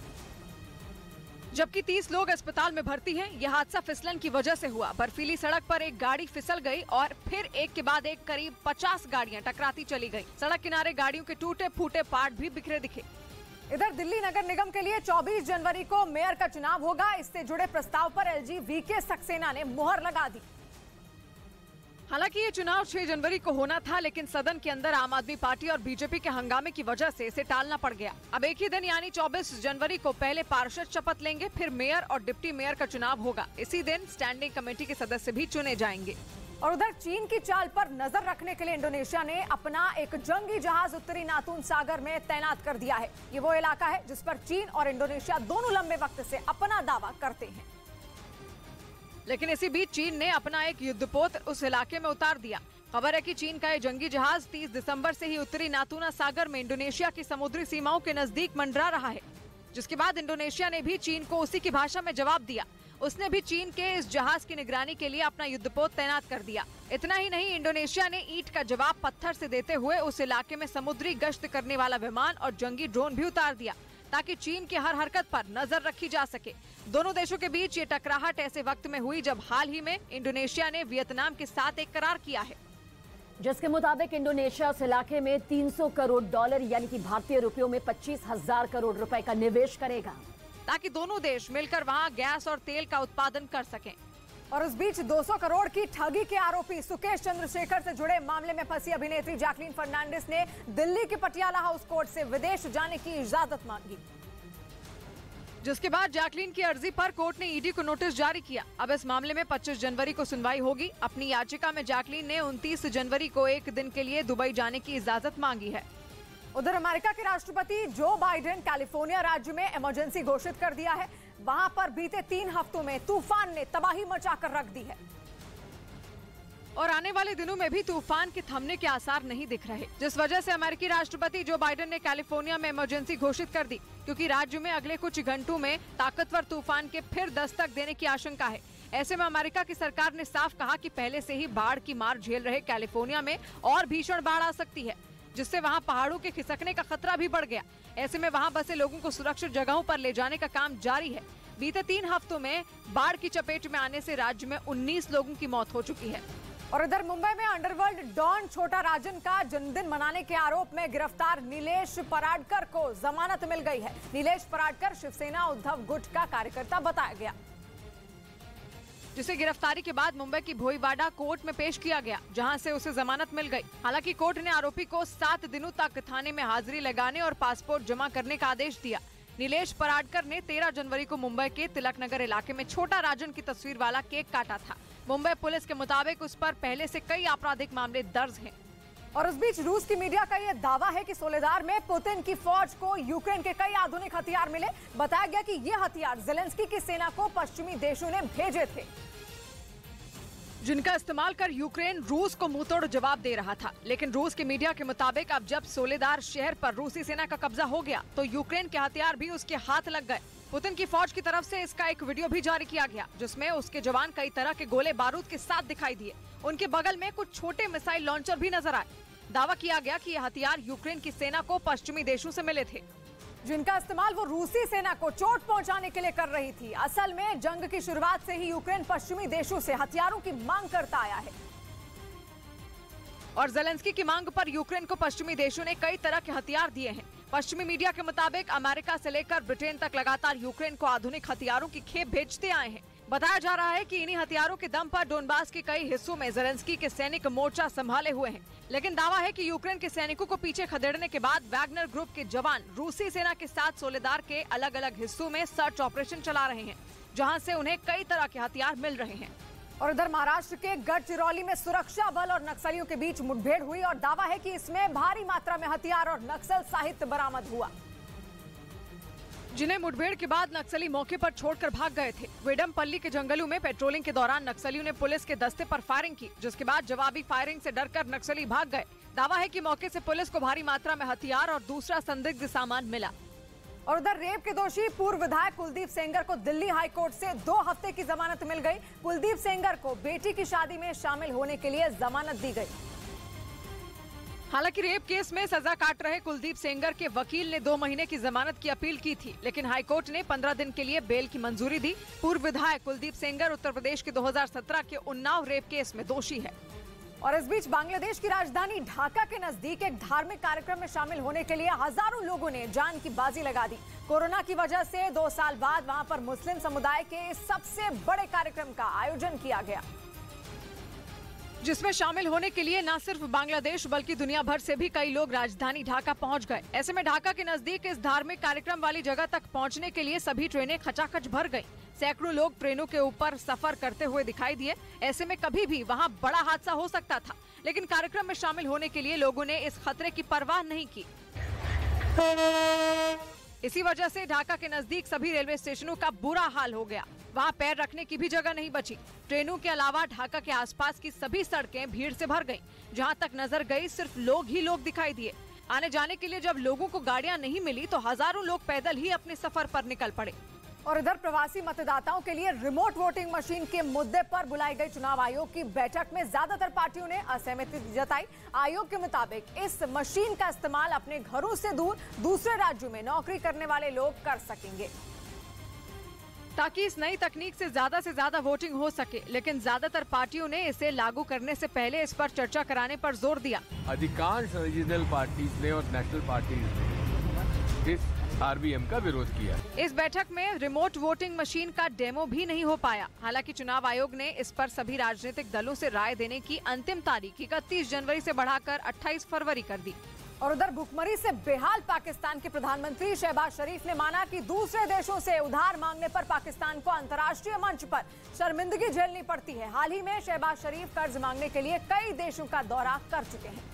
जबकि 30 लोग अस्पताल में भर्ती हैं। यह हादसा फिसलन की वजह से हुआ। बर्फीली सड़क पर एक गाड़ी फिसल गई और फिर एक के बाद एक करीब 50 गाड़ियां टकराती चली गईं। सड़क किनारे गाड़ियों के टूटे फूटे पार्ट भी बिखरे दिखे। इधर दिल्ली नगर निगम के लिए 24 जनवरी को मेयर का चुनाव होगा। इससे जुड़े प्रस्ताव पर एलजी वीके सक्सेना ने मुहर लगा दी। हालांकि ये चुनाव 6 जनवरी को होना था, लेकिन सदन के अंदर आम आदमी पार्टी और बीजेपी के हंगामे की वजह से इसे टालना पड़ गया। अब एक ही दिन यानी 24 जनवरी को पहले पार्षद शपथ लेंगे, फिर मेयर और डिप्टी मेयर का चुनाव होगा। इसी दिन स्टैंडिंग कमेटी के सदस्य भी चुने जाएंगे। और उधर चीन की चाल पर नजर रखने के लिए इंडोनेशिया ने अपना एक जंगी जहाज उत्तरी नातून सागर में तैनात कर दिया है। ये वो इलाका है जिस पर चीन और इंडोनेशिया दोनों लंबे वक्त से अपना दावा करते हैं। लेकिन इसी बीच चीन ने अपना एक युद्धपोत उस इलाके में उतार दिया। खबर है कि चीन का ये जंगी जहाज 30 दिसंबर से ही उत्तरी नातूना सागर में इंडोनेशिया की समुद्री सीमाओं के नजदीक मंडरा रहा है, जिसके बाद इंडोनेशिया ने भी चीन को उसी की भाषा में जवाब दिया। उसने भी चीन के इस जहाज की निगरानी के लिए अपना युद्धपोत तैनात कर दिया। इतना ही नहीं, इंडोनेशिया ने ईंट का जवाब पत्थर से देते हुए उस इलाके में समुद्री गश्त करने वाला विमान और जंगी ड्रोन भी उतार दिया, ताकि चीन की हर हरकत पर नजर रखी जा सके। दोनों देशों के बीच ये टकराहट ऐसे वक्त में हुई जब हाल ही में इंडोनेशिया ने वियतनाम के साथ एक करार किया है, जिसके मुताबिक इंडोनेशिया उस इलाके में $300 करोड़ यानी कि भारतीय रुपयों में 25,000 करोड़ रुपए का निवेश करेगा, ताकि दोनों देश मिलकर वहां गैस और तेल का उत्पादन कर सकें। और उस बीच 200 करोड़ की ठगी के आरोपी सुकेश चंद्रशेखर से जुड़े मामले में फंसी अभिनेत्री जैकलीन फर्नांडिस ने दिल्ली के पटियाला हाउस कोर्ट से विदेश जाने की इजाजत मांगी, जिसके बाद जैकलीन की अर्जी पर कोर्ट ने ईडी को नोटिस जारी किया। अब इस मामले में 25 जनवरी को सुनवाई होगी। अपनी याचिका में जैकलीन ने 29 जनवरी को एक दिन के लिए दुबई जाने की इजाजत मांगी है। उधर अमेरिका के राष्ट्रपति जो बाइडेन कैलिफोर्निया राज्य में इमरजेंसी घोषित कर दिया है। वहां पर बीते 3 हफ्तों में तूफान ने तबाही मचाकर रख दी है और आने वाले दिनों में भी तूफान के थमने के आसार नहीं दिख रहे, जिस वजह से अमेरिकी राष्ट्रपति जो बाइडेन ने कैलिफोर्निया में इमरजेंसी घोषित कर दी, क्योंकि राज्य में अगले कुछ घंटों में ताकतवर तूफान के फिर दस्तक देने की आशंका है। ऐसे में अमेरिका की सरकार ने साफ कहा कि पहले से ही बाढ़ की मार झेल रहे कैलिफोर्निया में और भीषण बाढ़ आ सकती है, जिससे वहां पहाड़ों के खिसकने का खतरा भी बढ़ गया। ऐसे में वहां बसे लोगों को सुरक्षित जगहों पर ले जाने का काम जारी है। बीते 3 हफ्तों में बाढ़ की चपेट में आने से राज्य में 19 लोगों की मौत हो चुकी है। और इधर मुंबई में अंडरवर्ल्ड डॉन छोटा राजन का जन्मदिन मनाने के आरोप में गिरफ्तार नीलेश पराडकर को जमानत मिल गई है। नीलेश पराडकर शिवसेना उद्धव गुट का कार्यकर्ता बताया गया, जिसे गिरफ्तारी के बाद मुंबई की भोईवाड़ा कोर्ट में पेश किया गया, जहां से उसे जमानत मिल गई। हालांकि कोर्ट ने आरोपी को 7 दिनों तक थाने में हाजिरी लगाने और पासपोर्ट जमा करने का आदेश दिया। नीलेश पराडकर ने 13 जनवरी को मुंबई के तिलक नगर इलाके में छोटा राजन की तस्वीर वाला केक काटा था। मुंबई पुलिस के मुताबिक उस पर पहले से कई आपराधिक मामले दर्ज हैं। और उस बीच रूस की मीडिया का यह दावा है कि सोलेदार में पुतिन की फौज को यूक्रेन के कई आधुनिक हथियार मिले। बताया गया कि ये हथियार जेलेंस्की की सेना को पश्चिमी देशों ने भेजे थे, जिनका इस्तेमाल कर यूक्रेन रूस को मुंहतोड़ जवाब दे रहा था। लेकिन रूस के मीडिया के मुताबिक अब जब सोलेदार शहर पर रूसी सेना का कब्जा हो गया, तो यूक्रेन के हथियार भी उसके हाथ लग गए। पुतिन की फौज की तरफ से इसका एक वीडियो भी जारी किया गया, जिसमें उसके जवान कई तरह के गोले बारूद के साथ दिखाई दिए। उनके बगल में कुछ छोटे मिसाइल लॉन्चर भी नजर आए। दावा किया गया कि ये हथियार यूक्रेन की सेना को पश्चिमी देशों से मिले थे, जिनका इस्तेमाल वो रूसी सेना को चोट पहुंचाने के लिए कर रही थी। असल में जंग की शुरुआत से ही यूक्रेन पश्चिमी देशों से हथियारों की मांग करता आया है और जेलेंस्की की मांग पर यूक्रेन को पश्चिमी देशों ने कई तरह के हथियार दिए हैं। पश्चिमी मीडिया के मुताबिक अमेरिका से लेकर ब्रिटेन तक लगातार यूक्रेन को आधुनिक हथियारों की खेप भेजते आए हैं। बताया जा रहा है कि इन्हीं हथियारों के दम पर डोनबास के कई हिस्सों में ज़ेलेंस्की के सैनिक मोर्चा संभाले हुए हैं। लेकिन दावा है कि यूक्रेन के सैनिकों को पीछे खदेड़ने के बाद वैगनर ग्रुप के जवान रूसी सेना के साथ सोलेदार के अलग अलग हिस्सों में सर्च ऑपरेशन चला रहे हैं, जहां से उन्हें कई तरह के हथियार मिल रहे हैं। और उधर महाराष्ट्र के गढ़चिरौली में सुरक्षा बल और नक्सलियों के बीच मुठभेड़ हुई और दावा है कि इसमें भारी मात्रा में हथियार और नक्सल साहित्य बरामद हुआ, जिन्हें मुठभेड़ के बाद नक्सली मौके पर छोड़कर भाग गए थे। वेडमपल्ली के जंगलों में पेट्रोलिंग के दौरान नक्सलियों ने पुलिस के दस्ते पर फायरिंग की, जिसके बाद जवाबी फायरिंग से डरकर नक्सली भाग गए। दावा है कि मौके से पुलिस को भारी मात्रा में हथियार और दूसरा संदिग्ध सामान मिला। और उधर रेप के दोषी पूर्व विधायक कुलदीप सेंगर को दिल्ली हाई कोर्ट से 2 हफ्ते की जमानत मिल गई। कुलदीप सेंगर को बेटी की शादी में शामिल होने के लिए जमानत दी गई। हालांकि रेप केस में सजा काट रहे कुलदीप सेंगर के वकील ने 2 महीने की जमानत की अपील की थी, लेकिन हाईकोर्ट ने 15 दिन के लिए बेल की मंजूरी दी। पूर्व विधायक कुलदीप सेंगर उत्तर प्रदेश के 2017 के उन्नाव रेप केस में दोषी है। और इस बीच बांग्लादेश की राजधानी ढाका के नजदीक एक धार्मिक कार्यक्रम में शामिल होने के लिए हजारों लोगों ने जान की बाजी लगा दी। कोरोना की वजह से 2 साल बाद वहां पर मुस्लिम समुदाय के सबसे बड़े कार्यक्रम का आयोजन किया गया, जिसमें शामिल होने के लिए न सिर्फ बांग्लादेश बल्कि दुनिया भर से भी कई लोग राजधानी ढाका पहुंच गए। ऐसे में ढाका के नजदीक इस धार्मिक कार्यक्रम वाली जगह तक पहुंचने के लिए सभी ट्रेनें खचाखच भर गईं। सैकड़ों लोग ट्रेनों के ऊपर सफर करते हुए दिखाई दिए। ऐसे में कभी भी वहां बड़ा हादसा हो सकता था, लेकिन कार्यक्रम में शामिल होने के लिए लोगों ने इस खतरे की परवाह नहीं की। इसी वजह से ढाका के नजदीक सभी रेलवे स्टेशनों का बुरा हाल हो गया। वहां पैर रखने की भी जगह नहीं बची। ट्रेनों के अलावा ढाका के आसपास की सभी सड़कें भीड़ से भर गईं। जहां तक नजर गई सिर्फ लोग ही लोग दिखाई दिए। आने जाने के लिए जब लोगों को गाड़ियां नहीं मिली तो हजारों लोग पैदल ही अपने सफर पर निकल पड़े। और इधर प्रवासी मतदाताओं के लिए रिमोट वोटिंग मशीन के मुद्दे पर बुलाई गई चुनाव आयोग की बैठक में ज्यादातर पार्टियों ने असहमति जताई। आयोग के मुताबिक इस मशीन का इस्तेमाल अपने घरों से दूर दूसरे राज्यों में नौकरी करने वाले लोग कर सकेंगे, ताकि इस नई तकनीक से ज्यादा वोटिंग हो सके। लेकिन ज्यादातर पार्टियों ने इसे लागू करने से पहले इस पर चर्चा कराने पर जोर दिया। अधिकांश रीजनल पार्टीज ने और नेशनल पार्टीज ने इस RVM का विरोध किया। इस बैठक में रिमोट वोटिंग मशीन का डेमो भी नहीं हो पाया। हालांकि चुनाव आयोग ने इस पर सभी राजनीतिक दलों से राय देने की अंतिम तारीख 31 जनवरी से बढ़ाकर 28 फरवरी कर दी। और उधर भुखमरी से बेहाल पाकिस्तान के प्रधानमंत्री शहबाज शरीफ ने माना कि दूसरे देशों से उधार मांगने पर पाकिस्तान को अंतर्राष्ट्रीय मंच पर शर्मिंदगी झेलनी पड़ती है। हाल ही में शहबाज शरीफ कर्ज मांगने के लिए कई देशों का दौरा कर चुके हैं,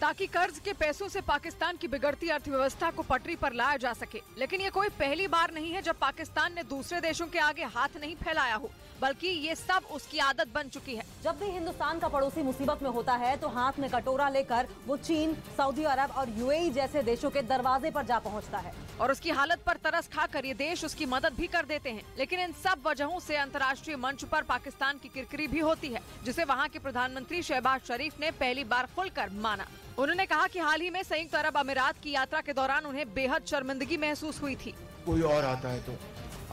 ताकि कर्ज के पैसों से पाकिस्तान की बिगड़ती अर्थव्यवस्था को पटरी पर लाया जा सके। लेकिन ये कोई पहली बार नहीं है जब पाकिस्तान ने दूसरे देशों के आगे हाथ नहीं फैलाया हो, बल्कि ये सब उसकी आदत बन चुकी है। जब भी हिंदुस्तान का पड़ोसी मुसीबत में होता है तो हाथ में कटोरा लेकर वो चीन, सऊदी अरब और UAE जैसे देशों के दरवाजे पर जा पहुंचता है और उसकी हालत पर तरस खाकर ये देश उसकी मदद भी कर देते हैं। लेकिन इन सब वजहों से अंतर्राष्ट्रीय मंच पर पाकिस्तान की किरकिरी भी होती है, जिसे वहाँ के प्रधानमंत्री शहबाज शरीफ ने पहली बार खुलकर माना। उन्होंने कहा कि हाल ही में संयुक्त अरब अमीरात की यात्रा के दौरान उन्हें बेहद शर्मिंदगी महसूस हुई थी। कोई और आता है तो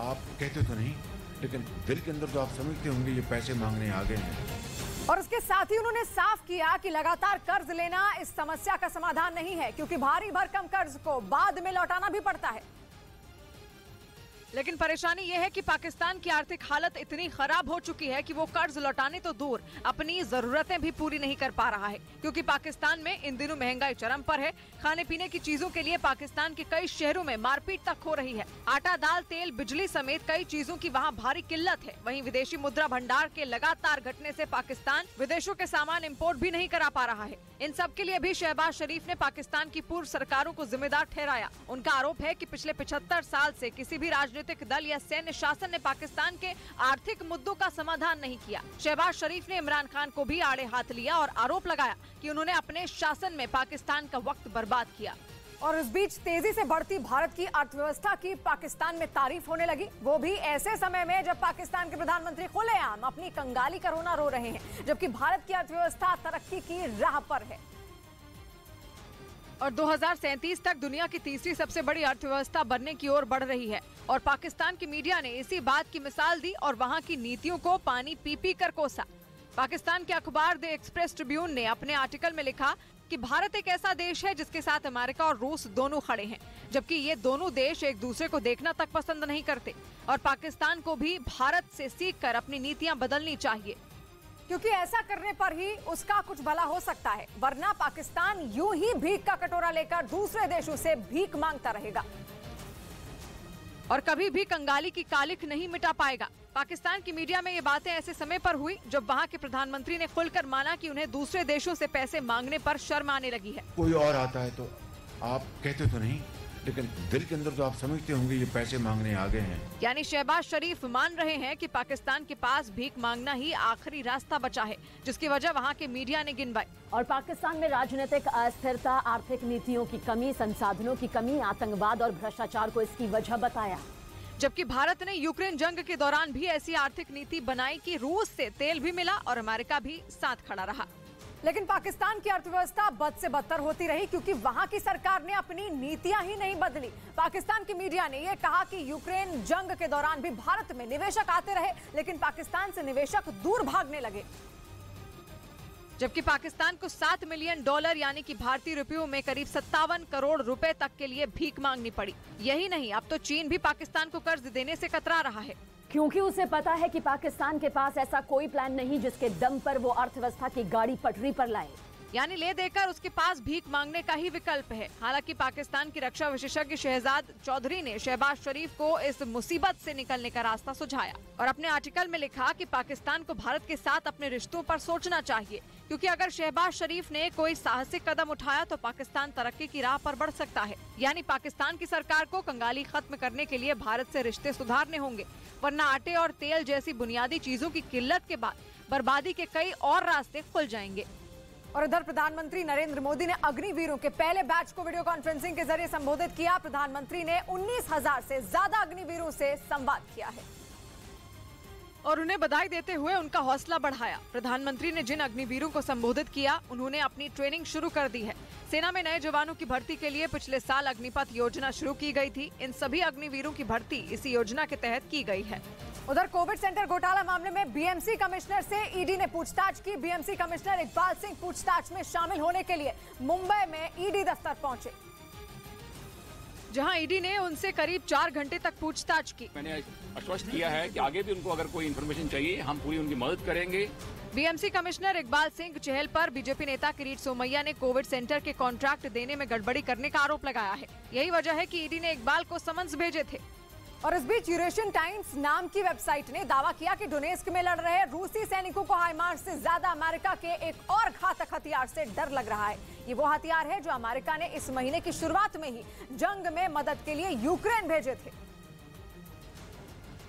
आप कहते तो नहीं, लेकिन दिल के अंदर तो आप समझते होंगे ये पैसे मांगने आ गए हैं। और उसके साथ ही उन्होंने साफ किया कि लगातार कर्ज लेना इस समस्या का समाधान नहीं है, क्योंकि भारी भरकम कर्ज को बाद में लौटाना भी पड़ता है। लेकिन परेशानी यह है कि पाकिस्तान की आर्थिक हालत इतनी खराब हो चुकी है कि वो कर्ज लौटाने तो दूर अपनी जरूरतें भी पूरी नहीं कर पा रहा है, क्योंकि पाकिस्तान में इन दिनों महंगाई चरम पर है। खाने पीने की चीजों के लिए पाकिस्तान के कई शहरों में मारपीट तक हो रही है। आटा, दाल, तेल, बिजली समेत कई चीजों की वहाँ भारी किल्लत है। वहीं विदेशी मुद्रा भंडार के लगातार घटने से पाकिस्तान विदेशों के सामान इम्पोर्ट भी नहीं करा पा रहा है। इन सब के लिए भी शहबाज शरीफ ने पाकिस्तान की पूर्व सरकारों को जिम्मेदार ठहराया। उनका आरोप है कि पिछले 75 साल से किसी भी राजनीतिक दल या सैन्य शासन ने पाकिस्तान के आर्थिक मुद्दों का समाधान नहीं किया। शहबाज शरीफ ने इमरान खान को भी आड़े हाथ लिया और आरोप लगाया कि उन्होंने अपने शासन में पाकिस्तान का वक्त बर्बाद किया। और इस बीच तेजी से बढ़ती भारत की अर्थव्यवस्था की पाकिस्तान में तारीफ होने लगी, वो भी ऐसे समय में जब पाकिस्तान के प्रधानमंत्री खुलेआम अपनी कंगाली का रोना रो रहे हैं, जबकि भारत की अर्थव्यवस्था तरक्की की राह पर है और 2037 तक दुनिया की तीसरी सबसे बड़ी अर्थव्यवस्था बनने की ओर बढ़ रही है। और पाकिस्तान की मीडिया ने इसी बात की मिसाल दी और वहां की नीतियों को पानी पी पी कर कोसा। पाकिस्तान के अखबार द एक्सप्रेस ट्रिब्यून ने अपने आर्टिकल में लिखा, कि भारत एक ऐसा देश है जिसके साथ अमेरिका और रूस दोनों खड़े हैं, जबकि ये दोनों देश एक दूसरे को देखना तक पसंद नहीं करते और पाकिस्तान को भी भारत से सीखकर अपनी नीतियां बदलनी चाहिए, क्योंकि ऐसा करने पर ही उसका कुछ भला हो सकता है, वरना पाकिस्तान यूं ही भीख का कटोरा लेकर दूसरे देशों से भीख मांगता रहेगा और कभी भी कंगाली की कालिख नहीं मिटा पाएगा। पाकिस्तान की मीडिया में ये बातें ऐसे समय पर हुई जब वहां के प्रधानमंत्री ने खुलकर माना कि उन्हें दूसरे देशों से पैसे मांगने पर शर्म आने लगी है। कोई और आता है तो आप कहते तो नहीं, लेकिन दिल के अंदर तो आप समझते होंगे ये पैसे मांगने आ गए हैं। यानी शहबाज शरीफ मान रहे हैं कि पाकिस्तान के पास भीख मांगना ही आखिरी रास्ता बचा है, जिसकी वजह वहां के मीडिया ने गिनवाई। और पाकिस्तान में राजनीतिक अस्थिरता, आर्थिक नीतियों की कमी, संसाधनों की कमी, आतंकवाद और भ्रष्टाचार को इसकी वजह बताया। जबकि भारत ने यूक्रेन जंग के दौरान भी ऐसी आर्थिक नीति बनाई कि रूस से तेल भी मिला और अमेरिका भी साथ खड़ा रहा। लेकिन पाकिस्तान की अर्थव्यवस्था बद से बदतर होती रही, क्योंकि वहां की सरकार ने अपनी नीतियां ही नहीं बदली। पाकिस्तान की मीडिया ने यह कहा कि यूक्रेन जंग के दौरान भी भारत में निवेशक आते रहे, लेकिन पाकिस्तान से निवेशक दूर भागने लगे। जबकि पाकिस्तान को $7 मिलियन यानी कि भारतीय रुपयों में करीब 57 करोड़ रुपए तक के लिए भीख मांगनी पड़ी। यही नहीं, अब तो चीन भी पाकिस्तान को कर्ज देने से कतरा रहा है, क्योंकि उसे पता है कि पाकिस्तान के पास ऐसा कोई प्लान नहीं जिसके दम पर वो अर्थव्यवस्था की गाड़ी पटरी पर लाए। यानी ले देकर उसके पास भीख मांगने का ही विकल्प है। हालांकि पाकिस्तान की रक्षा विशेषज्ञ शहजाद चौधरी ने शहबाज शरीफ को इस मुसीबत से निकलने का रास्ता सुझाया और अपने आर्टिकल में लिखा कि पाकिस्तान को भारत के साथ अपने रिश्तों पर सोचना चाहिए, क्योंकि अगर शहबाज शरीफ ने कोई साहसिक कदम उठाया तो पाकिस्तान तरक्की की राह पर बढ़ सकता है। यानी पाकिस्तान की सरकार को कंगाली खत्म करने के लिए भारत से रिश्ते सुधारने होंगे, वरना आटे और तेल जैसी बुनियादी चीजों की किल्लत के बाद बर्बादी के कई और रास्ते खुल जाएंगे। और इधर प्रधानमंत्री नरेंद्र मोदी ने अग्निवीरों के पहले बैच को वीडियो कॉन्फ्रेंसिंग के जरिए संबोधित किया। प्रधानमंत्री ने 19,000 से ज्यादा अग्निवीरों से संवाद किया है और उन्हें बधाई देते हुए उनका हौसला बढ़ाया। प्रधानमंत्री ने जिन अग्निवीरों को संबोधित किया, उन्होंने अपनी ट्रेनिंग शुरू कर दी है। सेना में नए जवानों की भर्ती के लिए पिछले साल अग्निपथ योजना शुरू की गई थी। इन सभी अग्निवीरों की भर्ती इसी योजना के तहत की गई है। उधर कोविड सेंटर घोटाला मामले में बीएमसी कमिश्नर से ईडी ने पूछताछ की। बीएमसी कमिश्नर इकबाल सिंह पूछताछ में शामिल होने के लिए मुंबई में ईडी दफ्तर पहुंचे, जहां ईडी ने उनसे करीब 4 घंटे तक पूछताछ की। मैंने आश्वस्त किया है कि आगे भी उनको अगर कोई इन्फॉर्मेशन चाहिए हम पूरी उनकी मदद करेंगे। बीएमसी कमिश्नर इकबाल सिंह चहल पर बीजेपी नेता किरीट सोमैया ने कोविड सेंटर के कॉन्ट्रैक्ट देने में गड़बड़ी करने का आरोप लगाया है। यही वजह है कि ईडी ने इकबाल को समन्स भेजे थे। और इस बीच यूरेशियन टाइम्स नाम की वेबसाइट ने दावा किया कि डोनेस्क में लड़ रहे रूसी सैनिकों को हाइमार्स से ज्यादा अमेरिका के एक और घातक हथियार से डर लग रहा है। ये वो हथियार है जो अमेरिका ने इस महीने की शुरुआत में ही जंग में मदद के लिए यूक्रेन भेजे थे,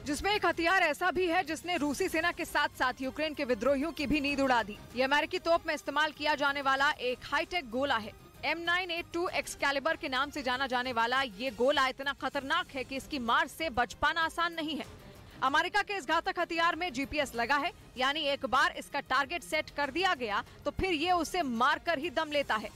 जिसमें एक हथियार ऐसा भी है जिसने रूसी सेना के साथ साथ यूक्रेन के विद्रोहियों की भी नींद उड़ा दी। ये अमेरिकी तोप में इस्तेमाल किया जाने वाला एक हाईटेक गोला है। M9A2 एक्सकैलिबर के नाम से जाना जाने वाला ये गोला इतना खतरनाक है कि इसकी मार से बच पाना आसान नहीं है। अमेरिका के इस घातक हथियार में GPS लगा है, यानी एक बार इसका टारगेट सेट कर दिया गया तो फिर ये उसे मारकर ही दम लेता है।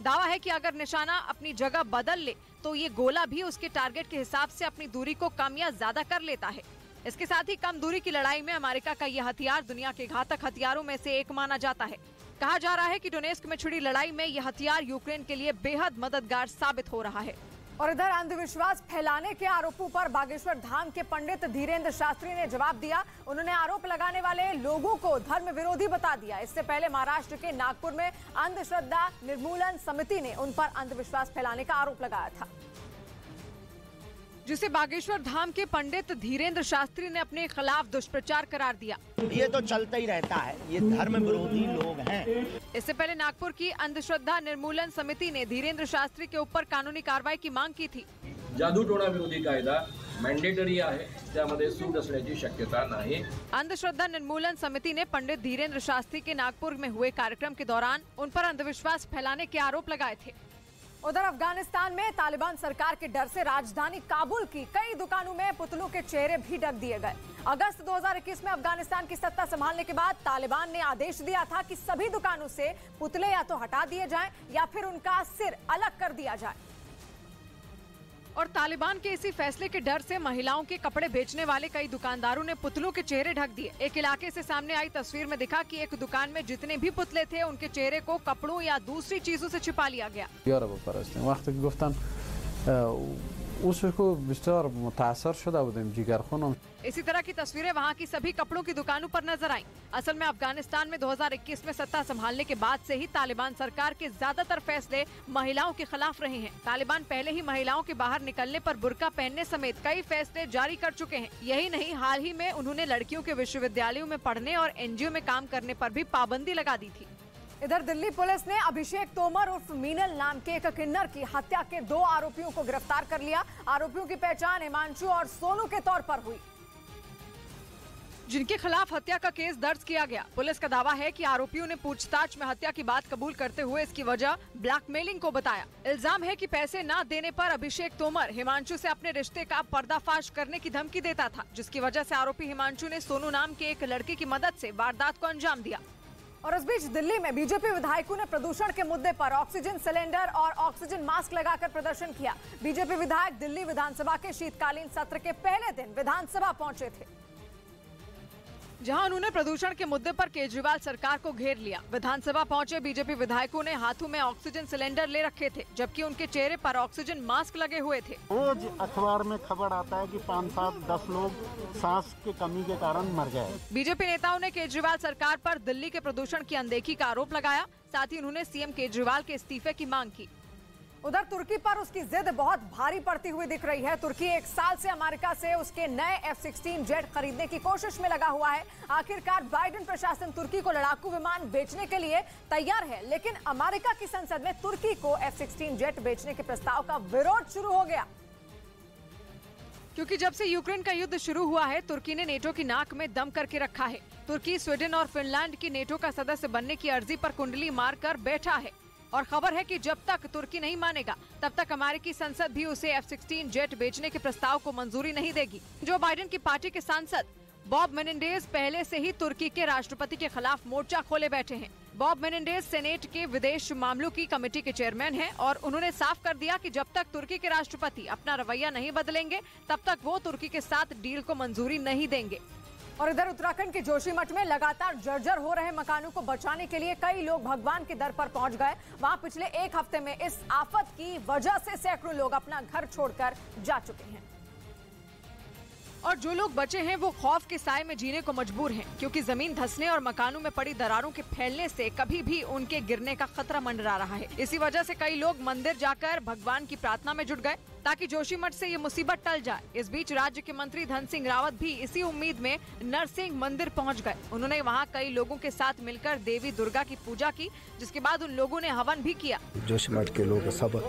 दावा है कि अगर निशाना अपनी जगह बदल ले तो ये गोला भी उसके टारगेट के हिसाब से अपनी दूरी को कम या ज्यादा कर लेता है। इसके साथ ही कम दूरी की लड़ाई में अमेरिका का यह हथियार दुनिया के घातक हथियारों में से एक माना जाता है। कहा जा रहा है कि डोनेस्क में छिड़ी लड़ाई में यह हथियार यूक्रेन के लिए बेहद मददगार साबित हो रहा है। और इधर अंधविश्वास फैलाने के आरोपों पर बागेश्वर धाम के पंडित धीरेन्द्र शास्त्री ने जवाब दिया। उन्होंने आरोप लगाने वाले लोगों को धर्म विरोधी बता दिया। इससे पहले महाराष्ट्र के नागपुर में अंधश्रद्धा निर्मूलन समिति ने उन पर अंधविश्वास फैलाने का आरोप लगाया था, जिसे बागेश्वर धाम के पंडित धीरेन्द्र शास्त्री ने अपने खिलाफ दुष्प्रचार करार दिया। ये तो चलता ही रहता है, ये धर्म विरोधी लोग हैं। इससे पहले नागपुर की अंधश्रद्धा निर्मूलन समिति ने धीरेन्द्र शास्त्री के ऊपर कानूनी कार्रवाई की मांग की थी। जादूटोणा विरोधी कायदा मॅन्डेटरी आहे, त्यामध्ये सूट असण्याची शक्यता नाही। अंधश्रद्धा निर्मूलन समिति ने पंडित धीरेन्द्र शास्त्री के नागपुर में हुए कार्यक्रम के दौरान उन पर अंधविश्वास फैलाने के आरोप लगाए थे। उधर अफगानिस्तान में तालिबान सरकार के डर से राजधानी काबुल की कई दुकानों में पुतलों के चेहरे भी ढक दिए गए। अगस्त 2021 में अफगानिस्तान की सत्ता संभालने के बाद तालिबान ने आदेश दिया था कि सभी दुकानों से पुतले या तो हटा दिए जाएं या फिर उनका सिर अलग कर दिया जाए। और तालिबान के इसी फैसले के डर से महिलाओं के कपड़े बेचने वाले कई दुकानदारों ने पुतलों के चेहरे ढक दिए। एक इलाके से सामने आई तस्वीर में दिखा कि एक दुकान में जितने भी पुतले थे उनके चेहरे को कपड़ों या दूसरी चीजों से छिपा लिया गया। इसी तरह की तस्वीरें वहाँ की सभी कपड़ों की दुकानों पर नजर आईं। असल में अफगानिस्तान में 2021 में सत्ता संभालने के बाद से ही तालिबान सरकार के ज्यादातर फैसले महिलाओं के खिलाफ रहे हैं। तालिबान पहले ही महिलाओं के बाहर निकलने पर बुर्का पहनने समेत कई फैसले जारी कर चुके हैं। यही नहीं, हाल ही में उन्होंने लड़कियों के विश्वविद्यालयों में पढ़ने और NGO में काम करने पर भी पाबंदी लगा दी थी। इधर दिल्ली पुलिस ने अभिषेक तोमर उर्फ मीनल नाम के एक किन्नर की हत्या के 2 आरोपियों को गिरफ्तार कर लिया। आरोपियों की पहचान हिमांशु और सोनू के तौर पर हुई, जिनके खिलाफ हत्या का केस दर्ज किया गया। पुलिस का दावा है कि आरोपियों ने पूछताछ में हत्या की बात कबूल करते हुए इसकी वजह ब्लैकमेलिंग को बताया। इल्जाम है कि पैसे न देने पर अभिषेक तोमर हिमांशु से अपने रिश्ते का पर्दाफाश करने की धमकी देता था, जिसकी वजह से आरोपी हिमांशु ने सोनू नाम के एक लड़के की मदद से वारदात को अंजाम दिया। और इस बीच दिल्ली में बीजेपी विधायकों ने प्रदूषण के मुद्दे पर ऑक्सीजन सिलेंडर और ऑक्सीजन मास्क लगाकर प्रदर्शन किया। बीजेपी विधायक दिल्ली विधानसभा के शीतकालीन सत्र के पहले दिन विधानसभा पहुंचे थे, जहां उन्होंने प्रदूषण के मुद्दे पर केजरीवाल सरकार को घेर लिया। विधानसभा पहुंचे बीजेपी विधायकों ने हाथों में ऑक्सीजन सिलेंडर ले रखे थे, जबकि उनके चेहरे पर ऑक्सीजन मास्क लगे हुए थे। रोज अखबार में खबर आता है कि 5, 7, 10 लोग सांस की कमी के कारण मर गए। बीजेपी नेताओं ने केजरीवाल सरकार पर दिल्ली के प्रदूषण की अनदेखी का आरोप लगाया। साथ ही उन्होंने सीएम केजरीवाल के इस्तीफे की मांग की। उधर तुर्की पर उसकी जिद बहुत भारी पड़ती हुई दिख रही है। तुर्की 1 साल से अमेरिका से उसके नए F-16 जेट खरीदने की कोशिश में लगा हुआ है। आखिरकार बाइडेन प्रशासन तुर्की को लड़ाकू विमान बेचने के लिए तैयार है, लेकिन अमेरिका की संसद में तुर्की को F-16 जेट बेचने के प्रस्ताव का विरोध शुरू हो गया। क्योंकि जब से यूक्रेन का युद्ध शुरू हुआ है, तुर्की ने नेटो की नाक में दम करके रखा है। तुर्की, स्वीडन और फिनलैंड की नेटो का सदस्य बनने की अर्जी पर कुंडली मारकर बैठा है और खबर है कि जब तक तुर्की नहीं मानेगा तब तक अमेरिकी संसद भी उसे F-16 जेट बेचने के प्रस्ताव को मंजूरी नहीं देगी। जो बाइडेन की पार्टी के सांसद बॉब मेनेंडेज पहले से ही तुर्की के राष्ट्रपति के खिलाफ मोर्चा खोले बैठे हैं। बॉब मेनेंडेज सेनेट के विदेश मामलों की कमेटी के चेयरमैन हैं और उन्होंने साफ कर दिया कि जब तक तुर्की के राष्ट्रपति अपना रवैया नहीं बदलेंगे तब तक वो तुर्की के साथ डील को मंजूरी नहीं देंगे। और इधर उत्तराखंड के जोशीमठ में लगातार जर्जर हो रहे मकानों को बचाने के लिए कई लोग भगवान के दर पर पहुंच गए। वहां पिछले 1 हफ्ते में इस आफत की वजह से सैकड़ों लोग अपना घर छोड़कर जा चुके हैं। और जो लोग बचे हैं वो खौफ के साए में जीने को मजबूर हैं, क्योंकि जमीन धंसने और मकानों में पड़ी दरारों के फैलने से कभी भी उनके गिरने का खतरा मंडरा रहा है। इसी वजह से कई लोग मंदिर जाकर भगवान की प्रार्थना में जुट गए ताकि जोशीमठ से ये मुसीबत टल जाए। इस बीच राज्य के मंत्री धन सिंह रावत भी इसी उम्मीद में नरसिंह मंदिर पहुंच गए। उन्होंने वहां कई लोगों के साथ मिलकर देवी दुर्गा की पूजा की, जिसके बाद उन लोगों ने हवन भी किया। जोशीमठ के लोग सब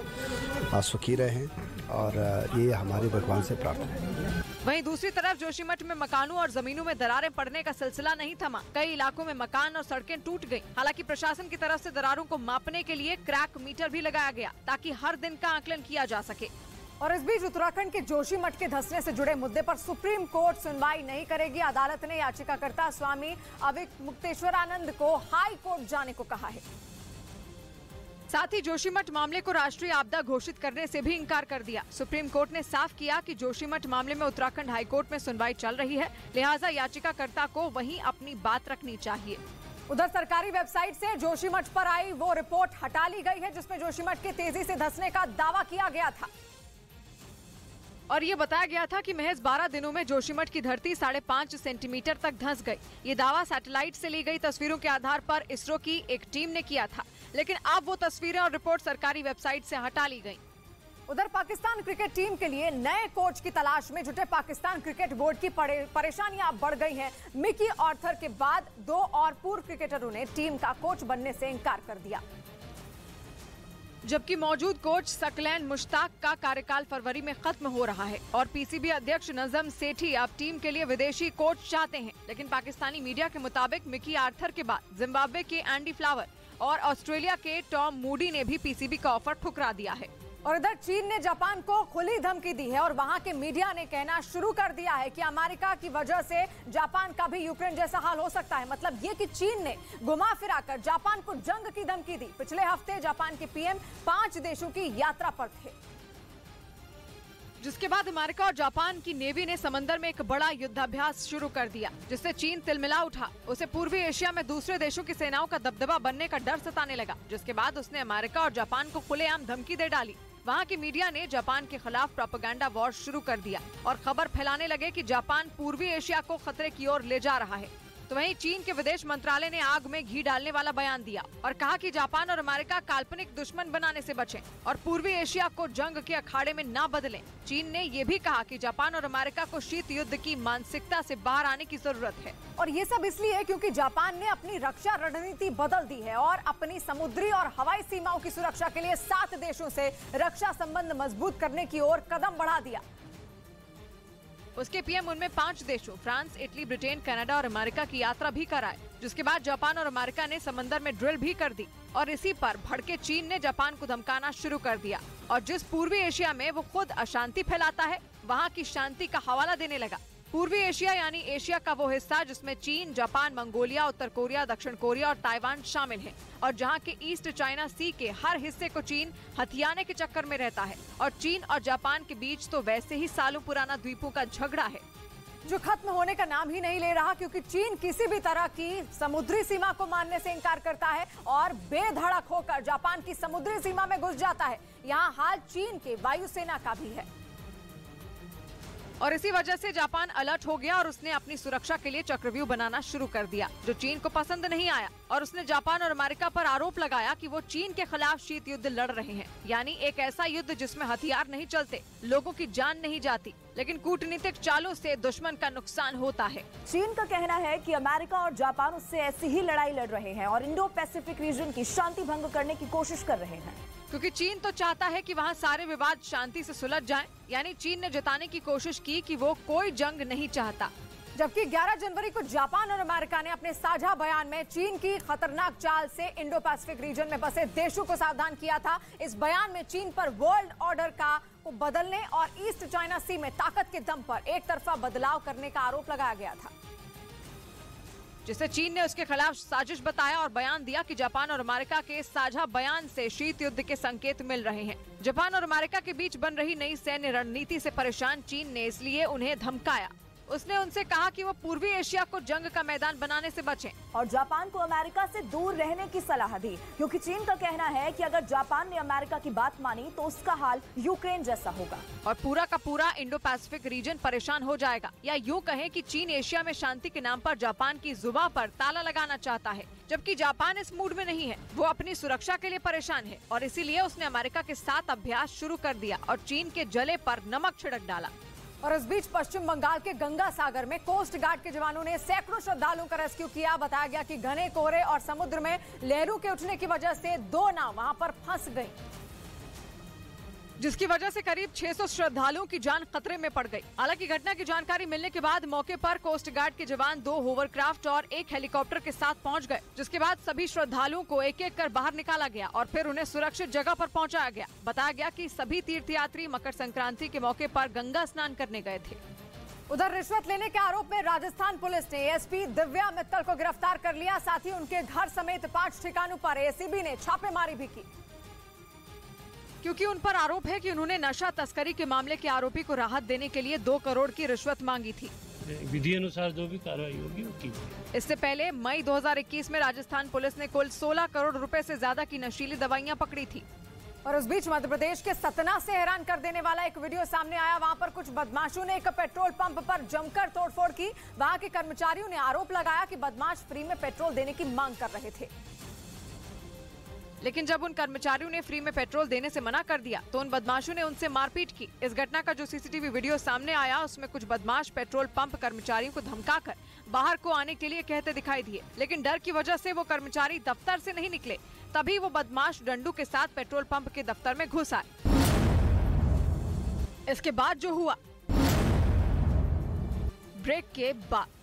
सुखी रहे और ये हमारे भगवान से प्रार्थना है। वहीं दूसरी तरफ जोशीमठ में मकानों और जमीनों में दरारें पड़ने का सिलसिला नहीं थमा। कई इलाकों में मकान और सड़कें टूट गईं। हालांकि प्रशासन की तरफ से दरारों को मापने के लिए क्रैक मीटर भी लगाया गया ताकि हर दिन का आकलन किया जा सके। और इस बीच उत्तराखंड के जोशीमठ के धंसने से जुड़े मुद्दे पर सुप्रीम कोर्ट सुनवाई नहीं करेगी। अदालत ने याचिकाकर्ता स्वामी अविमुक्तेश्वरानंद को हाई कोर्ट जाने को कहा है। साथ ही जोशीमठ मामले को राष्ट्रीय आपदा घोषित करने से भी इनकार कर दिया। सुप्रीम कोर्ट ने साफ किया कि जोशीमठ मामले में उत्तराखंड हाईकोर्ट में सुनवाई चल रही है, लिहाजा याचिकाकर्ता को वहीं अपनी बात रखनी चाहिए। उधर सरकारी वेबसाइट से जोशीमठ पर आई वो रिपोर्ट हटा ली गई है जिसमें जोशीमठ के तेजी से धंसने का दावा किया गया था और ये बताया गया था कि महज 12 दिनों में जोशीमठ की धरती 5.5 सेंटीमीटर तक धंस गई। ये दावा सैटेलाइट से ली गई तस्वीरों के आधार पर इसरो की एक टीम ने किया था, लेकिन अब वो तस्वीरें और रिपोर्ट सरकारी वेबसाइट से हटा ली गई। उधर पाकिस्तान क्रिकेट टीम के लिए नए कोच की तलाश में जुटे पाकिस्तान क्रिकेट बोर्ड की परेशानियां बढ़ गई हैं। मिकी आर्थर के बाद 2 और पूर्व क्रिकेटरों ने टीम का कोच बनने से इनकार कर दिया, जबकि मौजूद कोच सकलैन मुश्ताक का कार्यकाल फरवरी में खत्म हो रहा है और पीसीबी अध्यक्ष नजम सेठी अब टीम के लिए विदेशी कोच चाहते हैं। लेकिन पाकिस्तानी मीडिया के मुताबिक मिकी आर्थर के बाद जिम्बाब्वे के एंडी फ्लावर और ऑस्ट्रेलिया के टॉम मूडी ने भी पीसीबी का ऑफर ठुकरा दिया है। और इधर चीन ने जापान को खुली धमकी दी है और वहां के मीडिया ने कहना शुरू कर दिया है कि अमेरिका की वजह से जापान का भी यूक्रेन जैसा हाल हो सकता है। मतलब ये कि चीन ने घुमा फिराकर जापान को जंग की धमकी दी। पिछले हफ्ते जापान के पीएम 5 देशों की यात्रा पर थे। जिसके बाद अमेरिका और जापान की नेवी ने समंदर में एक बड़ा युद्धाभ्यास शुरू कर दिया, जिससे चीन तिलमिला उठा। उसे पूर्वी एशिया में दूसरे देशों की सेनाओं का दबदबा बनने का डर सताने लगा, जिसके बाद उसने अमेरिका और जापान को खुलेआम धमकी दे डाली। वहाँ की मीडिया ने जापान के खिलाफ प्रोपेगेंडा वॉर शुरू कर दिया और खबर फैलाने लगे कि जापान पूर्वी एशिया को खतरे की ओर ले जा रहा है। तो वहीं चीन के विदेश मंत्रालय ने आग में घी डालने वाला बयान दिया और कहा कि जापान और अमेरिका काल्पनिक दुश्मन बनाने से बचें और पूर्वी एशिया को जंग के अखाड़े में न बदलें। चीन ने ये भी कहा कि जापान और अमेरिका को शीत युद्ध की मानसिकता से बाहर आने की जरूरत है। और ये सब इसलिए क्योंकि जापान ने अपनी रक्षा रणनीति बदल दी है और अपनी समुद्री और हवाई सीमाओं की सुरक्षा के लिए 7 देशों से रक्षा संबंध मजबूत करने की ओर कदम बढ़ा दिया। उसके पीएम उनमें 5 देशों फ्रांस, इटली, ब्रिटेन, कनाडा और अमेरिका की यात्रा भी कराए, जिसके बाद जापान और अमेरिका ने समंदर में ड्रिल भी कर दी और इसी पर भड़के चीन ने जापान को धमकाना शुरू कर दिया और जिस पूर्वी एशिया में वो खुद अशांति फैलाता है, वहाँ की शांति का हवाला देने लगा। पूर्वी एशिया यानी एशिया का वो हिस्सा जिसमें चीन, जापान, मंगोलिया, उत्तर कोरिया, दक्षिण कोरिया और ताइवान शामिल हैं और जहां के ईस्ट चाइना सी के हर हिस्से को चीन हथियाने के चक्कर में रहता है और चीन और जापान के बीच तो वैसे ही सालों पुराना द्वीपों का झगड़ा है जो खत्म होने का नाम ही नहीं ले रहा, क्योंकि चीन किसी भी तरह की समुद्री सीमा को मानने से इनकार करता है और बेधड़क होकर जापान की समुद्री सीमा में घुस जाता है। यहाँ हाल चीन के वायुसेना का भी है और इसी वजह से जापान अलर्ट हो गया और उसने अपनी सुरक्षा के लिए चक्रव्यूह बनाना शुरू कर दिया, जो चीन को पसंद नहीं आया और उसने जापान और अमेरिका पर आरोप लगाया कि वो चीन के खिलाफ शीत युद्ध लड़ रहे हैं, यानी एक ऐसा युद्ध जिसमें हथियार नहीं चलते, लोगों की जान नहीं जाती, लेकिन कूटनीतिक चालों से दुश्मन का नुकसान होता है। चीन का कहना है कि अमेरिका और जापान उससे ऐसी ही लड़ाई लड़ रहे हैं और इंडो पैसिफिक रीजन की शांति भंग करने की कोशिश कर रहे हैं, क्योंकि चीन तो चाहता है कि वहाँ सारे विवाद शांति से सुलझ जाएं, यानी चीन ने जताने की कोशिश की कि वो कोई जंग नहीं चाहता। जबकि 11 जनवरी को जापान और अमेरिका ने अपने साझा बयान में चीन की खतरनाक चाल से इंडो पैसिफिक रीजन में बसे देशों को सावधान किया था। इस बयान में चीन पर वर्ल्ड ऑर्डर को बदलने और ईस्ट चाइना सी में ताकत के दम पर एक तरफा बदलाव करने का आरोप लगाया गया था, जिसे चीन ने उसके खिलाफ साजिश बताया और बयान दिया कि जापान और अमेरिका के साझा बयान से शीत युद्ध के संकेत मिल रहे हैं। जापान और अमेरिका के बीच बन रही नई सैन्य रणनीति से परेशान चीन ने इसलिए उन्हें धमकाया। उसने उनसे कहा कि वो पूर्वी एशिया को जंग का मैदान बनाने से बचें और जापान को अमेरिका से दूर रहने की सलाह दी, क्योंकि चीन का कहना है कि अगर जापान ने अमेरिका की बात मानी तो उसका हाल यूक्रेन जैसा होगा और पूरा का पूरा इंडो पैसिफिक रीजन परेशान हो जाएगा। या यूँ कहें कि चीन एशिया में शांति के नाम पर जापान की जुबान पर ताला लगाना चाहता है, जबकि जापान इस मूड में नहीं है। वो अपनी सुरक्षा के लिए परेशान है और इसीलिए उसने अमेरिका के साथ अभ्यास शुरू कर दिया और चीन के जले पर नमक छिड़क डाला। और इस बीच पश्चिम बंगाल के गंगा सागर में कोस्ट गार्ड के जवानों ने सैकड़ों श्रद्धालुओं का रेस्क्यू किया। बताया गया कि घने कोहरे और समुद्र में लहरों के उठने की वजह से 2 नाव वहां पर फंस गई, जिसकी वजह से करीब 600 श्रद्धालुओं की जान खतरे में पड़ गई। हालांकि घटना की जानकारी मिलने के बाद मौके पर कोस्ट गार्ड के जवान 2 होवरक्राफ्ट और 1 हेलीकॉप्टर के साथ पहुंच गए, जिसके बाद सभी श्रद्धालुओं को एक एक कर बाहर निकाला गया और फिर उन्हें सुरक्षित जगह पर पहुंचाया गया। बताया गया कि सभी तीर्थयात्री मकर संक्रांति के मौके पर गंगा स्नान करने गए थे। उधर रिश्वत लेने के आरोप में राजस्थान पुलिस ने एसपी दिव्या मित्तल को गिरफ्तार कर लिया। साथ ही उनके घर समेत 5 ठिकानों पर एसीबी ने छापेमारी भी की, क्योंकि उन पर आरोप है कि उन्होंने नशा तस्करी के मामले के आरोपी को राहत देने के लिए 2 करोड़ की रिश्वत मांगी थी। विधि अनुसार जो भी कार्रवाई होगी वो की। इससे पहले मई 2021 में राजस्थान पुलिस ने कुल 16 करोड़ रुपए से ज्यादा की नशीली दवाइयां पकड़ी थी। और उस बीच मध्य प्रदेश के सतना से हैरान कर देने वाला एक वीडियो सामने आया। वहां पर कुछ बदमाशों ने एक पेट्रोल पंप पर जमकर तोड़फोड़ की। वहां के कर्मचारियों ने आरोप लगाया कि बदमाश फ्री में पेट्रोल देने की मांग कर रहे थे, लेकिन जब उन कर्मचारियों ने फ्री में पेट्रोल देने से मना कर दिया तो उन बदमाशों ने उनसे मारपीट की। इस घटना का जो सीसीटीवी वीडियो सामने आया उसमें कुछ बदमाश पेट्रोल पंप कर्मचारियों को धमकाकर बाहर को आने के लिए कहते दिखाई दिए, लेकिन डर की वजह से वो कर्मचारी दफ्तर से नहीं निकले। तभी वो बदमाश डंडू के साथ पेट्रोल पंप के दफ्तर में घुस आए। इसके बाद जो हुआ, ब्रेक के बाद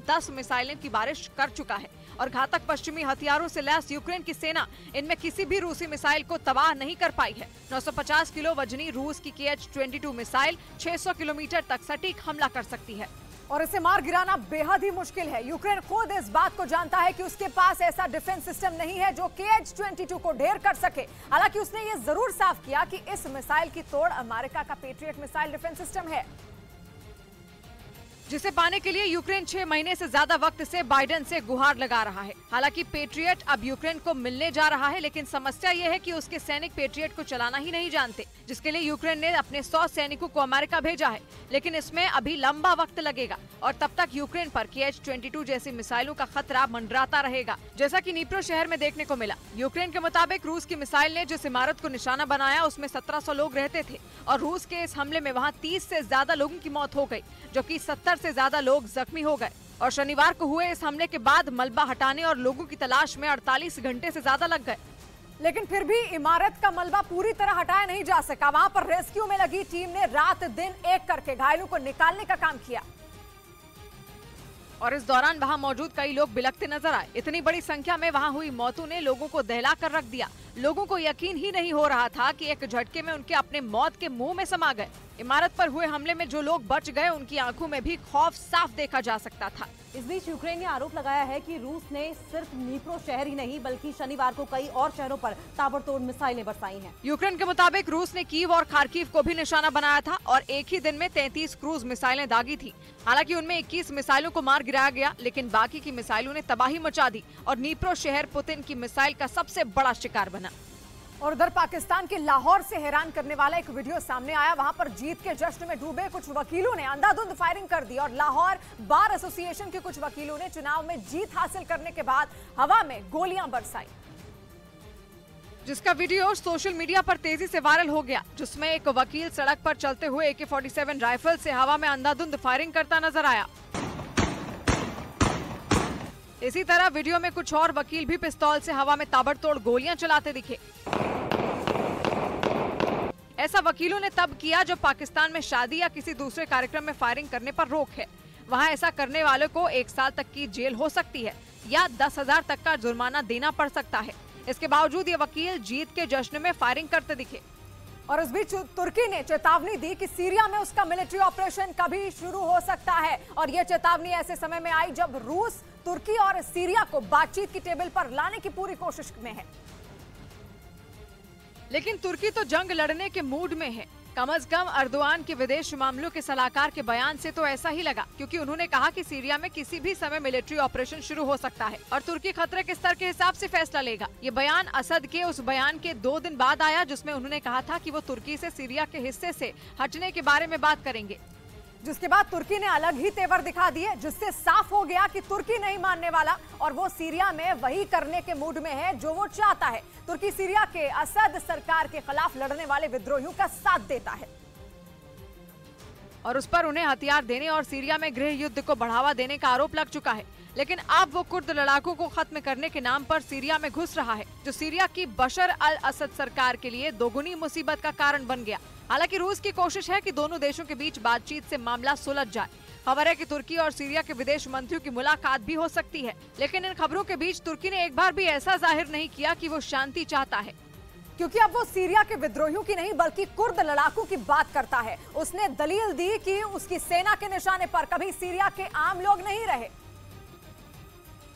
10 मिसाइलें की बारिश कर चुका है और घातक पश्चिमी हथियारों से लैस यूक्रेन की सेना इनमें किसी भी रूसी मिसाइल को तबाह नहीं कर पाई है। 950 किलो वजनी रूस की KH-22 मिसाइल 600 किलोमीटर तक सटीक हमला कर सकती है। और इसे मार गिराना बेहद ही मुश्किल है। यूक्रेन खुद इस बात को जानता है कि उसके पास ऐसा डिफेंस सिस्टम नहीं है जो KH-22 को ढेर कर सके। हालांकि उसने ये जरूर साफ किया कि इस मिसाइल की तोड़ अमेरिका का पेट्रियट मिसाइल डिफेंस सिस्टम है, जिसे पाने के लिए यूक्रेन 6 महीने से ज्यादा वक्त से बाइडेन से गुहार लगा रहा है। हालांकि पेट्रियट अब यूक्रेन को मिलने जा रहा है, लेकिन समस्या यह है कि उसके सैनिक पेट्रियट को चलाना ही नहीं जानते, जिसके लिए यूक्रेन ने अपने 100 सैनिकों को अमेरिका भेजा है। लेकिन इसमें अभी लंबा वक्त लगेगा और तब तक यूक्रेन पर KH-22 जैसी मिसाइलों का खतरा मंडराता रहेगा, जैसा कि नीप्रो शहर में देखने को मिला। यूक्रेन के मुताबिक रूस की मिसाइल ने जिस इमारत को निशाना बनाया उसमें 1700 लोग रहते थे और रूस के इस हमले में वहाँ 30 से ज्यादा लोगों की मौत हो गई, जबकि 70 से ज्यादा लोग जख्मी हो गए। और शनिवार को हुए इस हमले के बाद मलबा हटाने और लोगों की तलाश में 48 घंटे से ज्यादा लग गए, लेकिन फिर भी इमारत का मलबा पूरी तरह हटाया नहीं जा सका। वहां पर रेस्क्यू में लगी टीम ने रात दिन एक करके घायलों को निकालने का काम किया और इस दौरान वहां मौजूद कई लोग बिलखते नजर आए। इतनी बड़ी संख्या में वहां हुई मौतों ने लोगों को दहला कर रख दिया। लोगों को यकीन ही नहीं हो रहा था कि एक झटके में उनके अपने मौत के मुंह में समा गए। इमारत पर हुए हमले में जो लोग बच गए उनकी आंखों में भी खौफ साफ देखा जा सकता था। इस बीच यूक्रेन ने आरोप लगाया है कि रूस ने सिर्फ नीप्रो शहर ही नहीं बल्कि शनिवार को कई और शहरों पर ताबड़तोड़ मिसाइलें बरसाई हैं। यूक्रेन के मुताबिक रूस ने कीव और खार्किव को भी निशाना बनाया था और एक ही दिन में 33 क्रूज मिसाइलें दागी थी। हालांकि उनमें 21 मिसाइलों को मार गिराया गया, लेकिन बाकी की मिसाइलों ने तबाही मचा दी और नीप्रो शहर पुतिन की मिसाइल का सबसे बड़ा शिकार बना। और उधर पाकिस्तान के लाहौर से हैरान करने वाला एक वीडियो सामने आया। वहां पर जीत के जश्न में डूबे कुछ वकीलों ने अंधाधुंध फायरिंग कर दी और लाहौर बार एसोसिएशन के कुछ वकीलों ने चुनाव में जीत हासिल करने के बाद हवा में गोलियां बरसाई, जिसका वीडियो सोशल मीडिया पर तेजी से वायरल हो गया, जिसमें एक वकील सड़क पर चलते हुए AK-47 राइफल से हवा में अंधाधुंध फायरिंग करता नजर आया। इसी तरह वीडियो में कुछ और वकील भी पिस्तौल से हवा में ताबड़तोड़ गोलियां चलाते दिखे। ऐसा वकीलों ने तब किया जब पाकिस्तान में शादी या किसी दूसरे कार्यक्रम में फायरिंग करने पर रोक है। वहां ऐसा करने वालों को 1 साल तक की जेल हो सकती है या 10,000 तक का जुर्माना देना पड़ सकता है। इसके बावजूद ये वकील जीत के जश्न में फायरिंग करते दिखे। और इस बीच तुर्की ने चेतावनी दी कि सीरिया में उसका मिलिट्री ऑपरेशन कभी शुरू हो सकता है और यह चेतावनी ऐसे समय में आई जब रूस तुर्की और सीरिया को बातचीत की टेबल पर लाने की पूरी कोशिश में है। लेकिन तुर्की तो जंग लड़ने के मूड में है। कम से कम अर्दोआन के विदेश मामलों के सलाहकार के बयान से तो ऐसा ही लगा, क्योंकि उन्होंने कहा कि सीरिया में किसी भी समय मिलिट्री ऑपरेशन शुरू हो सकता है और तुर्की खतरे के स्तर के हिसाब से फैसला लेगा। ये बयान असद के उस बयान के 2 दिन बाद आया जिसमें उन्होंने कहा था कि वो तुर्की से सीरिया के हिस्से से हटने के बारे में बात करेंगे, जिसके बाद तुर्की ने अलग ही तेवर दिखा दिए, जिससे साफ हो गया कि तुर्की नहीं मानने वाला और वो सीरिया में वही करने के मूड में है जो वो चाहता है। तुर्की सीरिया के असद सरकार के खिलाफ लड़ने वाले विद्रोहियों का साथ देता है और उस पर उन्हें हथियार देने और सीरिया में गृह युद्ध को बढ़ावा देने का आरोप लग चुका है। लेकिन अब वो कुर्द लड़ाकों को खत्म करने के नाम पर सीरिया में घुस रहा है, जो सीरिया की बशर अल असद सरकार के लिए दोगुनी मुसीबत का कारण बन गया। हालांकि रूस की कोशिश है कि दोनों देशों के बीच बातचीत से मामला सुलझ जाए। खबर है कि तुर्की और सीरिया के विदेश मंत्रियों की मुलाकात भी हो सकती है, लेकिन इन खबरों के बीच तुर्की ने एक बार भी ऐसा जाहिर नहीं किया कि वो शांति चाहता है, क्योंकि अब वो सीरिया के विद्रोहियों की नहीं बल्कि कुर्द लड़ाकों की बात करता है। उसने दलील दी कि उसकी सेना के निशाने पर कभी सीरिया के आम लोग नहीं रहे,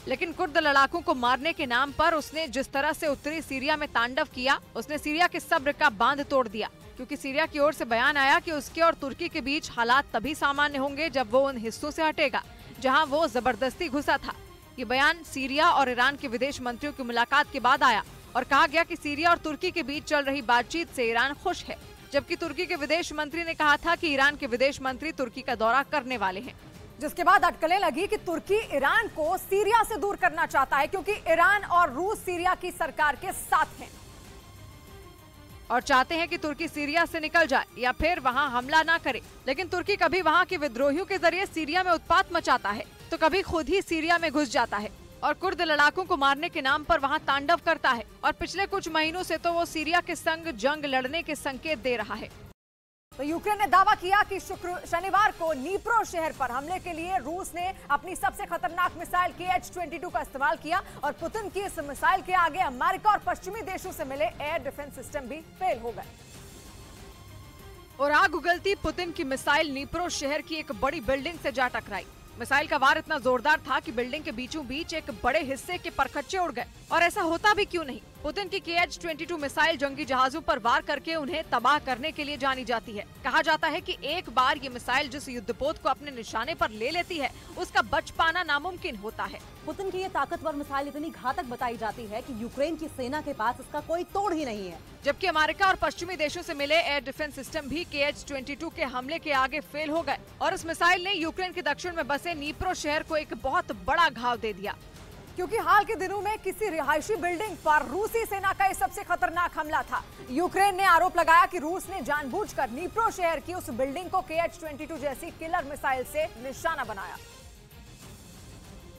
लेकिन कुर्द लड़ाकों को मारने के नाम पर उसने जिस तरह से उत्तरी सीरिया में तांडव किया, उसने सीरिया के सब्र का बांध तोड़ दिया। क्योंकि सीरिया की ओर से बयान आया कि उसके और तुर्की के बीच हालात तभी सामान्य होंगे जब वो उन हिस्सों से हटेगा जहां वो जबरदस्ती घुसा था। ये बयान सीरिया और ईरान के विदेश मंत्रियों की मुलाकात के बाद आया और कहा गया कि सीरिया और तुर्की के बीच चल रही बातचीत से ईरान खुश है, जबकि तुर्की के विदेश मंत्री ने कहा था कि ईरान के विदेश मंत्री तुर्की का दौरा करने वाले हैं। जिसके बाद अटकलें लगी कि तुर्की ईरान को सीरिया से दूर करना चाहता है, क्योंकि ईरान और रूस सीरिया की सरकार के साथ हैं और चाहते हैं कि तुर्की सीरिया से निकल जाए या फिर वहां हमला ना करे। लेकिन तुर्की कभी वहां के विद्रोहियों के जरिए सीरिया में उत्पात मचाता है तो कभी खुद ही सीरिया में घुस जाता है और कुर्द लड़ाकों को मारने के नाम पर वहां तांडव करता है। और पिछले कुछ महीनों से तो वो सीरिया के संग जंग लड़ने के संकेत दे रहा है। तो यूक्रेन ने दावा किया कि शनिवार को नीप्रो शहर पर हमले के लिए रूस ने अपनी सबसे खतरनाक मिसाइल KH-22 का इस्तेमाल किया और पुतिन की इस मिसाइल के आगे अमेरिका और पश्चिमी देशों से मिले एयर डिफेंस सिस्टम भी फेल हो गए। और आग उगलती पुतिन की मिसाइल नीप्रो शहर की एक बड़ी बिल्डिंग से जा टकराई। मिसाइल का वार इतना जोरदार था कि बिल्डिंग के बीचों बीच एक बड़े हिस्से के परखच्चे उड़ गए। और ऐसा होता भी क्यों नहीं, पुतिन की KH-22 मिसाइल जंगी जहाजों पर वार करके उन्हें तबाह करने के लिए जानी जाती है। कहा जाता है कि एक बार ये मिसाइल जिस युद्धपोत को अपने निशाने पर ले लेती है उसका बच पाना नामुमकिन होता है। पुतिन की ये ताकतवर मिसाइल इतनी घातक बताई जाती है कि यूक्रेन की सेना के पास इसका कोई तोड़ ही नहीं है। जबकि अमेरिका और पश्चिमी देशों से मिले एयर डिफेंस सिस्टम भी KH-22 के हमले के आगे फेल हो गए और इस मिसाइल ने यूक्रेन के दक्षिण में बसे नीप्रो शहर को एक बहुत बड़ा घाव दे दिया। क्योंकि हाल के दिनों में किसी रिहायशी बिल्डिंग पर रूसी सेना का सबसे खतरनाक हमला था। यूक्रेन ने आरोप लगाया कि रूस ने जानबूझकर नीप्रो शहर की उस बिल्डिंग को KH-22 जैसी किलर मिसाइल से निशाना बनाया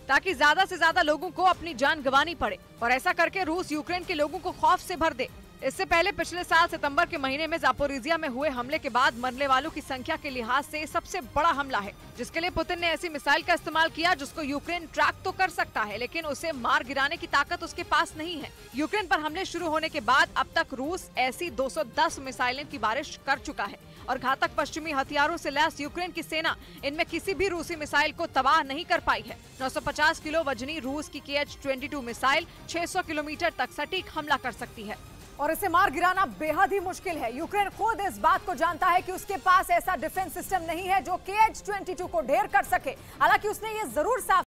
ताकि ज्यादा से ज्यादा लोगों को अपनी जान गंवानी पड़े और ऐसा करके रूस यूक्रेन के लोगों को खौफ से भर दे। इससे पहले पिछले साल सितंबर के महीने में जापोरिजिया में हुए हमले के बाद मरने वालों की संख्या के लिहाज से सबसे बड़ा हमला है, जिसके लिए पुतिन ने ऐसी मिसाइल का इस्तेमाल किया जिसको यूक्रेन ट्रैक तो कर सकता है लेकिन उसे मार गिराने की ताकत उसके पास नहीं है। यूक्रेन पर हमले शुरू होने के बाद अब तक रूस ऐसी 210 मिसाइलें की बारिश कर चुका है और घातक पश्चिमी हथियारों से लैस यूक्रेन की सेना इनमें किसी भी रूसी मिसाइल को तबाह नहीं कर पाई है। 950 किलो वजनी रूस की KH-22 मिसाइल 600 किलोमीटर तक सटीक हमला कर सकती है और इसे मार गिराना बेहद ही मुश्किल है। यूक्रेन खुद इस बात को जानता है कि उसके पास ऐसा डिफेंस सिस्टम नहीं है जो KH-22 को ढेर कर सके। हालांकि उसने ये जरूर साफ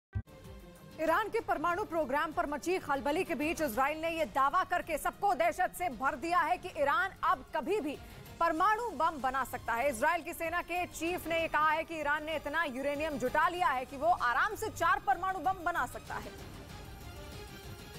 ईरान के परमाणु प्रोग्राम पर मची खलबली के बीच इजराइल ने यह दावा करके सबको दहशत से भर दिया है कि ईरान अब कभी भी परमाणु बम बना सकता है। इजराइल की सेना के चीफ ने यह कहा है कि ईरान ने इतना यूरेनियम जुटा लिया है कि वो आराम से 4 परमाणु बम बना सकता है।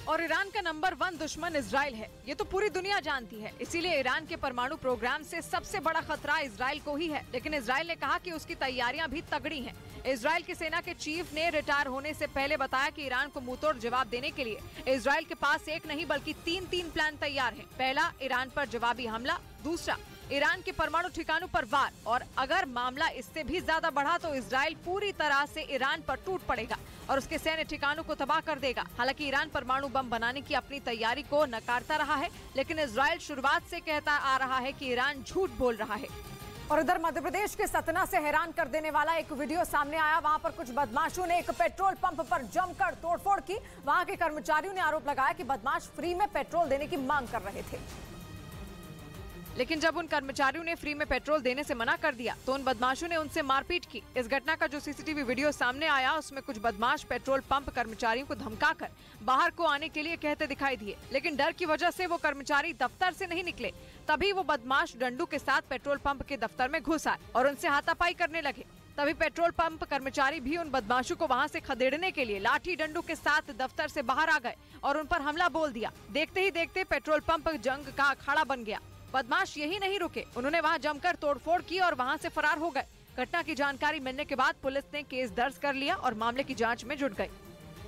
और ईरान का नंबर 1 दुश्मन इजराइल है, ये तो पूरी दुनिया जानती है। इसीलिए ईरान के परमाणु प्रोग्राम से सबसे बड़ा खतरा इजराइल को ही है। लेकिन इजराइल ने कहा कि उसकी तैयारियां भी तगड़ी हैं। इजराइल की सेना के चीफ ने रिटायर होने से पहले बताया कि ईरान को मुंहतोड़ जवाब देने के लिए इजराइल के पास एक नहीं बल्कि 3 प्लान तैयार हैं। पहला, ईरान पर जवाबी हमला। दूसरा, ईरान के परमाणु ठिकानों पर वार। और अगर मामला इससे भी ज्यादा बढ़ा तो इजराइल पूरी तरह से ईरान पर टूट पड़ेगा और उसके सैन्य ठिकानों को तबाह कर देगा। हालांकि ईरान परमाणु बम बनाने की अपनी तैयारी को नकारता रहा है, लेकिन इजराइल शुरुआत से कहता आ रहा है कि ईरान झूठ बोल रहा है। और इधर मध्य प्रदेश के सतना से हैरान कर देने वाला एक वीडियो सामने आया। वहां पर कुछ बदमाशों ने एक पेट्रोल पंप पर जमकर तोड़फोड़ की। वहां के कर्मचारियों ने आरोप लगाया कि बदमाश फ्री में पेट्रोल देने की मांग कर रहे थे, लेकिन जब उन कर्मचारियों ने फ्री में पेट्रोल देने से मना कर दिया तो उन बदमाशों ने उनसे मारपीट की। इस घटना का जो CCTV वीडियो सामने आया उसमें कुछ बदमाश पेट्रोल पंप कर्मचारियों को धमकाकर बाहर को आने के लिए कहते दिखाई दिए, लेकिन डर की वजह से वो कर्मचारी दफ्तर से नहीं निकले। तभी वो बदमाश डंडू के साथ पेट्रोल पंप के दफ्तर में घुस आए और उनसे हाथापाई करने लगे। तभी पेट्रोल पंप कर्मचारी भी उन बदमाशों को वहां से खदेड़ने के लिए लाठी डंडू के साथ दफ्तर से बाहर आ गए और उन पर हमला बोल दिया। देखते ही देखते पेट्रोल पंप जंग का अखाड़ा बन गया। बदमाश यही नहीं रुके, उन्होंने वहां जमकर तोड़फोड़ की और वहां से फरार हो गए। घटना की जानकारी मिलने के बाद पुलिस ने केस दर्ज कर लिया और मामले की जांच में जुट गई।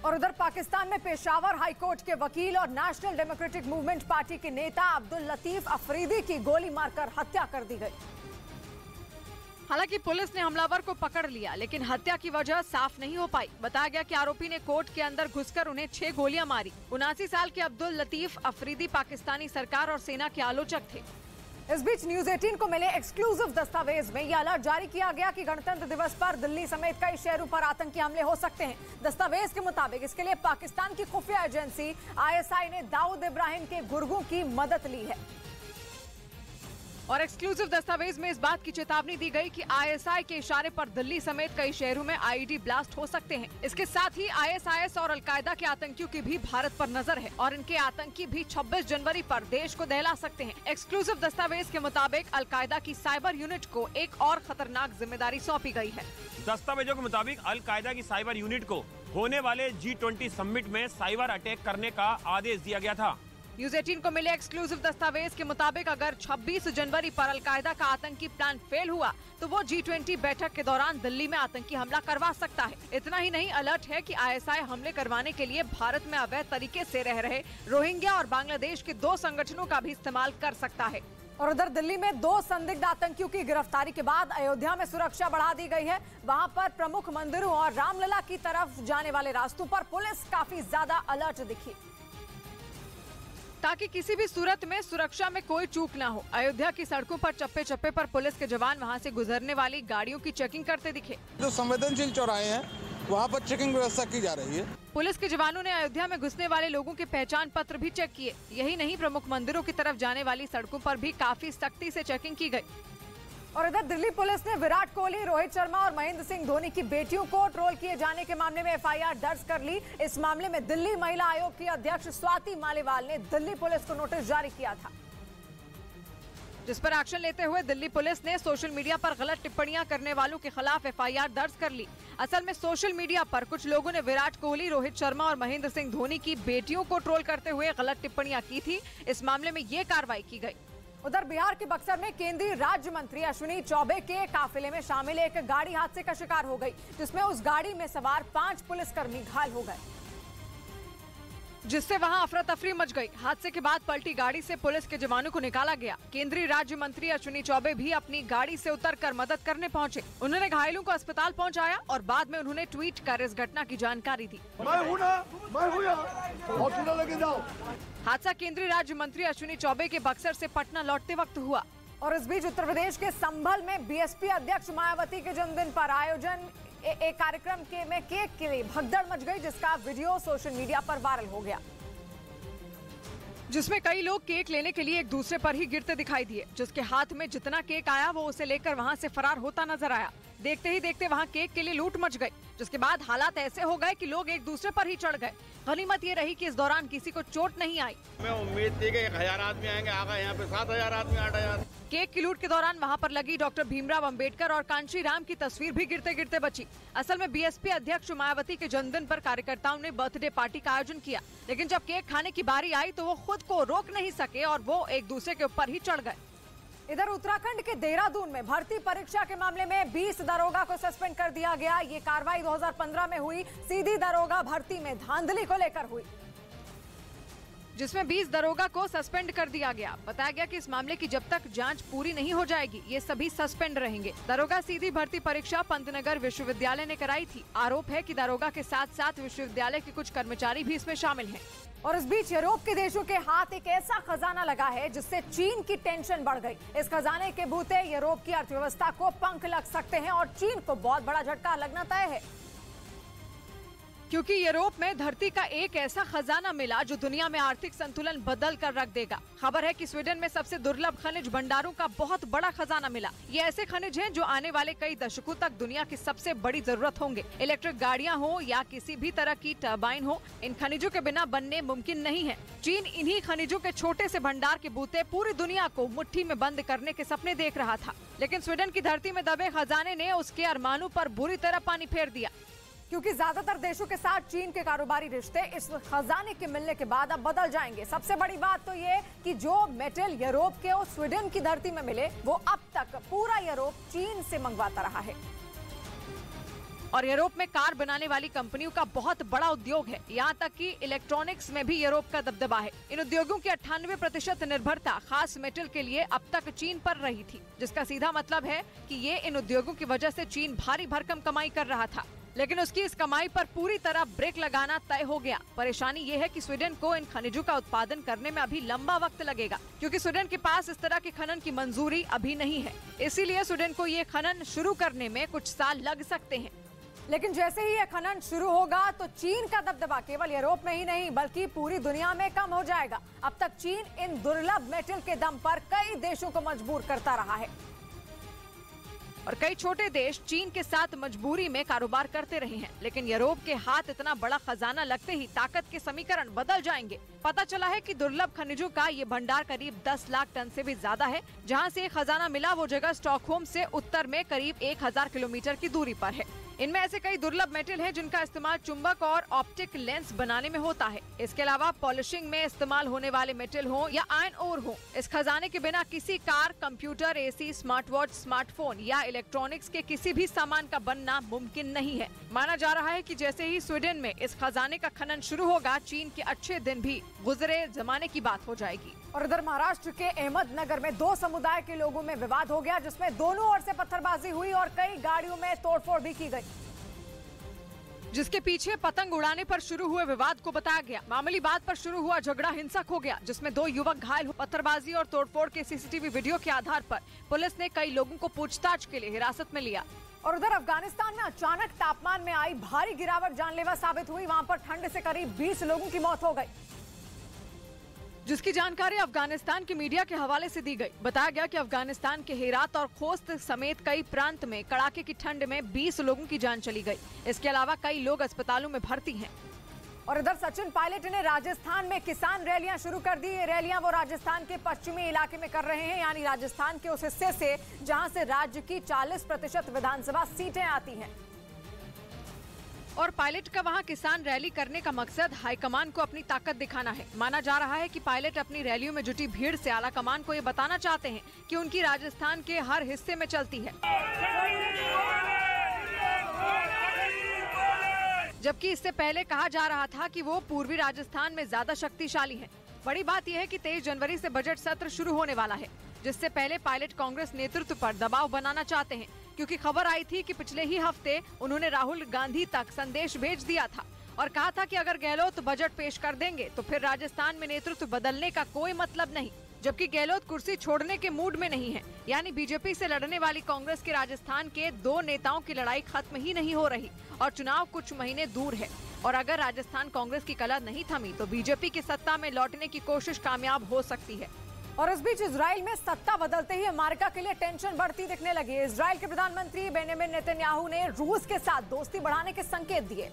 और उधर पाकिस्तान में पेशावर हाईकोर्ट के वकील और नेशनल डेमोक्रेटिक मूवमेंट पार्टी के नेता अब्दुल लतीफ अफरीदी की गोली मारकर हत्या कर दी गई। हालांकि पुलिस ने हमलावर को पकड़ लिया, लेकिन हत्या की वजह साफ नहीं हो पाई। बताया गया कि आरोपी ने कोर्ट के अंदर घुसकर उन्हें 6 गोलियां मारी। 79 साल के अब्दुल लतीफ अफरीदी पाकिस्तानी सरकार और सेना के आलोचक थे। इस बीच न्यूज 18 को मिले एक्सक्लूसिव दस्तावेज में यह अलर्ट जारी किया गया कि गणतंत्र दिवस पर दिल्ली समेत कई शहरों पर आतंकी हमले हो सकते हैं। दस्तावेज के मुताबिक इसके लिए पाकिस्तान की खुफिया एजेंसी ISI ने दाऊद इब्राहिम के गुर्गों की मदद ली है। और एक्सक्लूसिव दस्तावेज में इस बात की चेतावनी दी गई कि ISI के इशारे पर दिल्ली समेत कई शहरों में IED ब्लास्ट हो सकते हैं। इसके साथ ही ISIS और अलकायदा के आतंकियों की भी भारत पर नजर है और इनके आतंकी भी 26 जनवरी पर देश को दहला सकते हैं। एक्सक्लूसिव दस्तावेज के मुताबिक अलकायदा की साइबर यूनिट को एक और खतरनाक जिम्मेदारी सौंपी गई है। दस्तावेजों के मुताबिक अलकायदा की साइबर यूनिट को होने वाले G20 समिट में साइबर अटैक करने का आदेश दिया गया था। न्यूज 18 को मिले एक्सक्लूसिव दस्तावेज के मुताबिक अगर 26 जनवरी पर अलकायदा का आतंकी प्लान फेल हुआ तो वो G20 बैठक के दौरान दिल्ली में आतंकी हमला करवा सकता है। इतना ही नहीं, अलर्ट है कि ISI हमले करवाने के लिए भारत में अवैध तरीके से रह रहे रोहिंग्या और बांग्लादेश के 2 संगठनों का भी इस्तेमाल कर सकता है। और उधर दिल्ली में 2 संदिग्ध आतंकियों की गिरफ्तारी के बाद अयोध्या में सुरक्षा बढ़ा दी गई है। वहां पर प्रमुख मंदिरों और रामलला की तरफ जाने वाले रास्तों पर पुलिस काफी ज्यादा अलर्ट दिखी। ताकि किसी भी सूरत में सुरक्षा में कोई चूक ना हो। अयोध्या की सड़कों पर चप्पे चप्पे पर पुलिस के जवान वहां से गुजरने वाली गाड़ियों की चेकिंग करते दिखे। जो संवेदनशील चौराहे हैं वहाँ पर चेकिंग व्यवस्था की जा रही है। पुलिस के जवानों ने अयोध्या में घुसने वाले लोगों के पहचान पत्र भी चेक किए। यही नहीं, प्रमुख मंदिरों की तरफ जाने वाली सड़कों पर भी काफी सख्ती से चेकिंग की गई। और इधर दिल्ली पुलिस ने विराट कोहली, रोहित शर्मा और महेंद्र सिंह धोनी की बेटियों को ट्रोल किए जाने के मामले में एफआईआर दर्ज कर ली। इस मामले में दिल्ली महिला आयोग की अध्यक्ष स्वाति मालीवाल ने दिल्ली पुलिस को नोटिस जारी किया था, जिस पर एक्शन लेते हुए दिल्ली पुलिस ने सोशल मीडिया पर गलत टिप्पणियां करने वालों के खिलाफ एफआईआर दर्ज कर ली। असल में सोशल मीडिया पर कुछ लोगों ने विराट कोहली, रोहित शर्मा और महेंद्र सिंह धोनी की बेटियों को ट्रोल करते हुए गलत टिप्पणियां की थी। इस मामले में ये कार्रवाई की गई। उधर बिहार के बक्सर में केंद्रीय राज्य मंत्री अश्विनी चौबे के काफिले में शामिल एक गाड़ी हादसे का शिकार हो गई, जिसमें उस गाड़ी में सवार 5 पुलिसकर्मी घायल हो गए, जिससे वहां अफरा तफरी मच गई। हादसे के बाद पलटी गाड़ी से पुलिस के जवानों को निकाला गया। केंद्रीय राज्य मंत्री अश्विनी चौबे भी अपनी गाड़ी से उतरकर मदद करने पहुंचे। उन्होंने घायलों को अस्पताल पहुंचाया और बाद में उन्होंने ट्वीट कर इस घटना की जानकारी दी। हादसा केंद्रीय राज्य मंत्री अश्विनी चौबे के बक्सर से पटना लौटते वक्त हुआ। और इस बीच उत्तर प्रदेश के संभल में बीएसपी अध्यक्ष मायावती के जन्मदिन पर आयोजन एक कार्यक्रम में केक के लिए भगदड़ मच गई, जिसका वीडियो सोशल मीडिया पर वायरल हो गया, जिसमें कई लोग केक लेने के लिए एक दूसरे पर ही गिरते दिखाई दिए। जिसके हाथ में जितना केक आया वो उसे लेकर वहां से फरार होता नजर आया। देखते ही देखते वहां केक के लिए लूट मच गई, जिसके बाद हालात ऐसे हो गए कि लोग एक दूसरे पर ही चढ़ गए। गनीमत ये रही कि इस दौरान किसी को चोट नहीं आई। मैं उम्मीद थी कि 1000 आदमी आएंगे, आ गए यहाँ पे 7000 आदमी, 8000। केक की लूट के दौरान वहां पर लगी डॉक्टर भीमराव अंबेडकर और कांशी राम की तस्वीर भी गिरते गिरते बची। असल में बीएसपी अध्यक्ष मायावती के जन्मदिन पर कार्यकर्ताओं ने बर्थडे पार्टी का आयोजन किया, लेकिन जब केक खाने की बारी आई तो वो खुद को रोक नहीं सके और वो एक दूसरे के ऊपर ही चढ़ गए। इधर उत्तराखंड के देहरादून में भर्ती परीक्षा के मामले में 20 दरोगा को सस्पेंड कर दिया गया। ये कार्रवाई 2015 में हुई सीधी दरोगा भर्ती में धांधली को लेकर हुई, जिसमें 20 दरोगा को सस्पेंड कर दिया गया। बताया गया कि इस मामले की जब तक जांच पूरी नहीं हो जाएगी ये सभी सस्पेंड रहेंगे। दरोगा सीधी भर्ती परीक्षा पंतनगर विश्वविद्यालय ने कराई थी। आरोप है कि दरोगा के साथ साथ विश्वविद्यालय के कुछ कर्मचारी भी इसमें शामिल हैं। और इस बीच यूरोप के देशों के हाथ एक ऐसा खजाना लगा है जिससे चीन की टेंशन बढ़ गई। इस खजाने के बूते यूरोप की अर्थव्यवस्था को पंख लग सकते हैं और चीन को बहुत बड़ा झटका लगना तय है, क्योंकि यूरोप में धरती का एक ऐसा खजाना मिला जो दुनिया में आर्थिक संतुलन बदल कर रख देगा। खबर है कि स्वीडन में सबसे दुर्लभ खनिज भंडारों का बहुत बड़ा खजाना मिला। ये ऐसे खनिज हैं जो आने वाले कई दशकों तक दुनिया की सबसे बड़ी जरूरत होंगे। इलेक्ट्रिक गाड़ियां हो या किसी भी तरह की टरबाइन हो, इन खनिजों के बिना बनने मुमकिन नहीं है। चीन इन्हीं खनिजों के छोटे से भंडार के बूते पूरी दुनिया को मुट्ठी में बंद करने के सपने देख रहा था, लेकिन स्वीडन की धरती में दबे खजाने ने उसके अरमानों पर बुरी तरह पानी फेर दिया, क्योंकि ज्यादातर देशों के साथ चीन के कारोबारी रिश्ते इस खजाने के मिलने के बाद अब बदल जाएंगे। सबसे बड़ी बात तो ये कि जो मेटल यूरोप के और स्वीडन की धरती में मिले वो अब तक पूरा यूरोप चीन से मंगवाता रहा है। और यूरोप में कार बनाने वाली कंपनियों का बहुत बड़ा उद्योग है। यहाँ तक कि इलेक्ट्रॉनिक्स में भी यूरोप का दबदबा है। इन उद्योगों की 98% निर्भरता खास मेटल के लिए अब तक चीन पर रही थी, जिसका सीधा मतलब है कि ये इन उद्योगों की वजह से चीन भारी भरकम कमाई कर रहा था, लेकिन उसकी इस कमाई पर पूरी तरह ब्रेक लगाना तय हो गया। परेशानी ये है कि स्वीडन को इन खनिजों का उत्पादन करने में अभी लंबा वक्त लगेगा, क्योंकि स्वीडन के पास इस तरह के खनन की मंजूरी अभी नहीं है। इसीलिए स्वीडन को ये खनन शुरू करने में कुछ साल लग सकते हैं। लेकिन जैसे ही ये खनन शुरू होगा तो चीन का दबदबा केवल यूरोप में ही नहीं बल्कि पूरी दुनिया में कम हो जाएगा। अब तक चीन इन दुर्लभ मेटल के दम पर कई देशों को मजबूर करता रहा है और कई छोटे देश चीन के साथ मजबूरी में कारोबार करते रहे हैं, लेकिन यूरोप के हाथ इतना बड़ा खजाना लगते ही ताकत के समीकरण बदल जाएंगे। पता चला है कि दुर्लभ खनिजों का ये भंडार करीब 10 लाख टन से भी ज्यादा है। जहां से खजाना मिला वो जगह स्टॉकहोम से उत्तर में करीब 1000 किलोमीटर की दूरी पर है। इनमें ऐसे कई दुर्लभ मेटल हैं जिनका इस्तेमाल चुंबक और ऑप्टिक लेंस बनाने में होता है। इसके अलावा पॉलिशिंग में इस्तेमाल होने वाले मेटल हो या आयरन ओर हो, इस खजाने के बिना किसी car, computer, AC, smart watch, smartphone या इलेक्ट्रॉनिक्स के किसी भी सामान का बनना मुमकिन नहीं है। माना जा रहा है कि जैसे ही स्वीडन में इस खजाने का खनन शुरू होगा, चीन के अच्छे दिन भी गुजरे जमाने की बात हो जाएगी। और इधर महाराष्ट्र के अहमदनगर में 2 समुदाय के लोगों में विवाद हो गया, जिसमें दोनों ओर से पत्थरबाजी हुई और कई गाड़ियों में तोड़फोड़ भी की गई। जिसके पीछे पतंग उड़ाने पर शुरू हुए विवाद को बताया गया। मामूली बात पर शुरू हुआ झगड़ा हिंसक हो गया, जिसमें 2 युवक घायल हुए। पत्थरबाजी और तोड़फोड़ के सीसीटीवी वीडियो के आधार पर पुलिस ने कई लोगों को पूछताछ के लिए हिरासत में लिया। और उधर अफगानिस्तान में अचानक तापमान में आई भारी गिरावट जानलेवा साबित हुई। वहां पर ठंड से करीब 20 लोगों की मौत हो गई, जिसकी जानकारी अफगानिस्तान की मीडिया के हवाले से दी गई। बताया गया कि अफगानिस्तान के हेरात और खोस्त समेत कई प्रांत में कड़ाके की ठंड में 20 लोगों की जान चली गई। इसके अलावा कई लोग अस्पतालों में भर्ती हैं। और इधर सचिन पायलट ने राजस्थान में किसान रैलियां शुरू कर दी। ये रैलियां वो राजस्थान के पश्चिमी इलाके में कर रहे हैं, यानी राजस्थान के उस हिस्से से जहां से राज्य की 40% विधानसभा सीटें आती हैं। और पायलट का वहां किसान रैली करने का मकसद हाईकमान को अपनी ताकत दिखाना है। माना जा रहा है कि पायलट अपनी रैलियों में जुटी भीड़ से आला कमान को ये बताना चाहते हैं कि उनकी राजस्थान के हर हिस्से में चलती है, जबकि इससे पहले कहा जा रहा था कि वो पूर्वी राजस्थान में ज्यादा शक्तिशाली हैं। बड़ी बात यह है कि 23 जनवरी से बजट सत्र शुरू होने वाला है, जिससे पहले पायलट कांग्रेस नेतृत्व पर दबाव बनाना चाहते हैं, क्योंकि खबर आई थी कि पिछले ही हफ्ते उन्होंने राहुल गांधी तक संदेश भेज दिया था और कहा था कि अगर गहलोत बजट पेश कर देंगे तो फिर राजस्थान में नेतृत्व बदलने का कोई मतलब नहीं। जबकि गहलोत कुर्सी छोड़ने के मूड में नहीं है, यानी बीजेपी से लड़ने वाली कांग्रेस के राजस्थान के 2 नेताओं की लड़ाई खत्म ही नहीं हो रही और चुनाव कुछ महीने दूर है। और अगर राजस्थान कांग्रेस की कला नहीं थमी तो बीजेपी की सत्ता में लौटने की कोशिश कामयाब हो सकती है। और इस बीच इजराइल में सत्ता बदलते ही अमेरिका के लिए टेंशन बढ़ती दिखने लगी। इजराइल के प्रधानमंत्री बेंजामिन नेतन्याहू ने रूस के साथ दोस्ती बढ़ाने के संकेत दिए।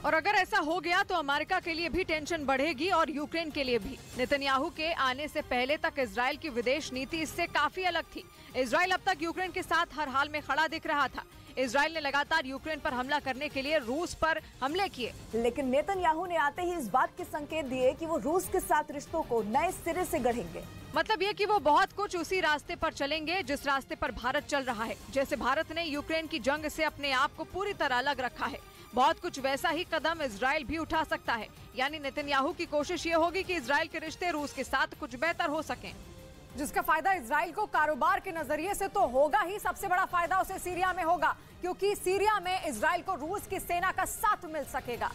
और अगर ऐसा हो गया तो अमेरिका के लिए भी टेंशन बढ़ेगी और यूक्रेन के लिए भी। नेतन्याहू के आने से पहले तक इजराइल की विदेश नीति इससे काफी अलग थी। इजराइल अब तक यूक्रेन के साथ हर हाल में खड़ा दिख रहा था। इजराइल ने लगातार यूक्रेन पर हमला करने के लिए रूस पर हमले किए, लेकिन नेतन्याहू ने आते ही इस बात के संकेत दिए कि वो रूस के साथ रिश्तों को नए सिरे से गढ़ेंगे। मतलब ये कि वो बहुत कुछ उसी रास्ते पर चलेंगे जिस रास्ते पर भारत चल रहा है। जैसे भारत ने यूक्रेन की जंग से अपने आप को पूरी तरह अलग रखा है, बहुत कुछ वैसा ही कदम इजराइल भी उठा सकता है। यानी नेतन्याहू की कोशिश ये होगी कि इजराइल के रिश्ते रूस के साथ कुछ बेहतर हो सकें, जिसका फायदा इजराइल को कारोबार के नजरिए से तो होगा ही, सबसे बड़ा फायदा उसे सीरिया में होगा, क्योंकि सीरिया में इजराइल को रूस की सेना का साथ मिल सकेगा,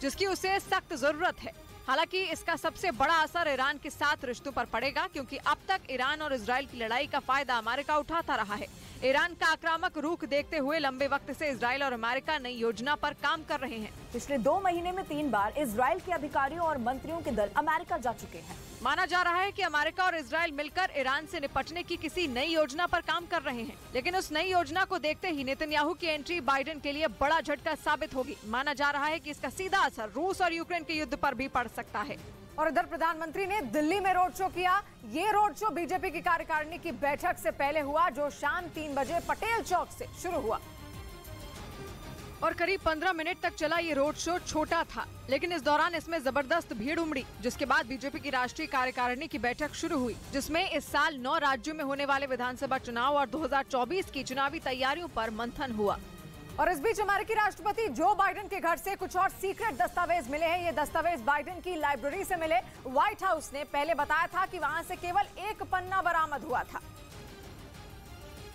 जिसकी उसे सख्त जरूरत है। हालांकि इसका सबसे बड़ा असर ईरान के साथ रिश्तों पर पड़ेगा, क्योंकि अब तक ईरान और इजराइल की लड़ाई का फायदा अमेरिका उठाता रहा है। ईरान का आक्रामक रुख देखते हुए लंबे वक्त से इजराइल और अमेरिका नई योजना पर काम कर रहे हैं। पिछले 2 महीने में 3 बार इजराइल के अधिकारियों और मंत्रियों के दल अमेरिका जा चुके हैं। माना जा रहा है कि अमेरिका और इजराइल मिलकर ईरान से निपटने की किसी नई योजना पर काम कर रहे हैं, लेकिन उस नई योजना को देखते ही नेतन्याहू की एंट्री बाइडेन के लिए बड़ा झटका साबित होगी। माना जा रहा है कि इसका सीधा असर रूस और यूक्रेन के युद्ध पर भी पड़ सकता है। और इधर प्रधानमंत्री ने दिल्ली में रोड शो किया। ये रोड शो बीजेपी की कार्यकारिणी की बैठक से पहले हुआ, जो शाम 3 बजे पटेल चौक से शुरू हुआ और करीब 15 मिनट तक चला। ये रोड शो छोटा था, लेकिन इस दौरान इसमें जबरदस्त भीड़ उमड़ी, जिसके बाद बीजेपी की राष्ट्रीय कार्यकारिणी की बैठक शुरू हुई, जिसमें इस साल 9 राज्यों में होने वाले विधानसभा चुनाव और 2024 की चुनावी तैयारियों पर मंथन हुआ। और इस बीच अमेरिकी राष्ट्रपति जो बाइडेन के घर से कुछ और सीक्रेट दस्तावेज मिले हैं। ये दस्तावेज बाइडेन की लाइब्रेरी से मिले। व्हाइट हाउस ने पहले बताया था कि वहां से केवल 1 पन्ना बरामद हुआ था,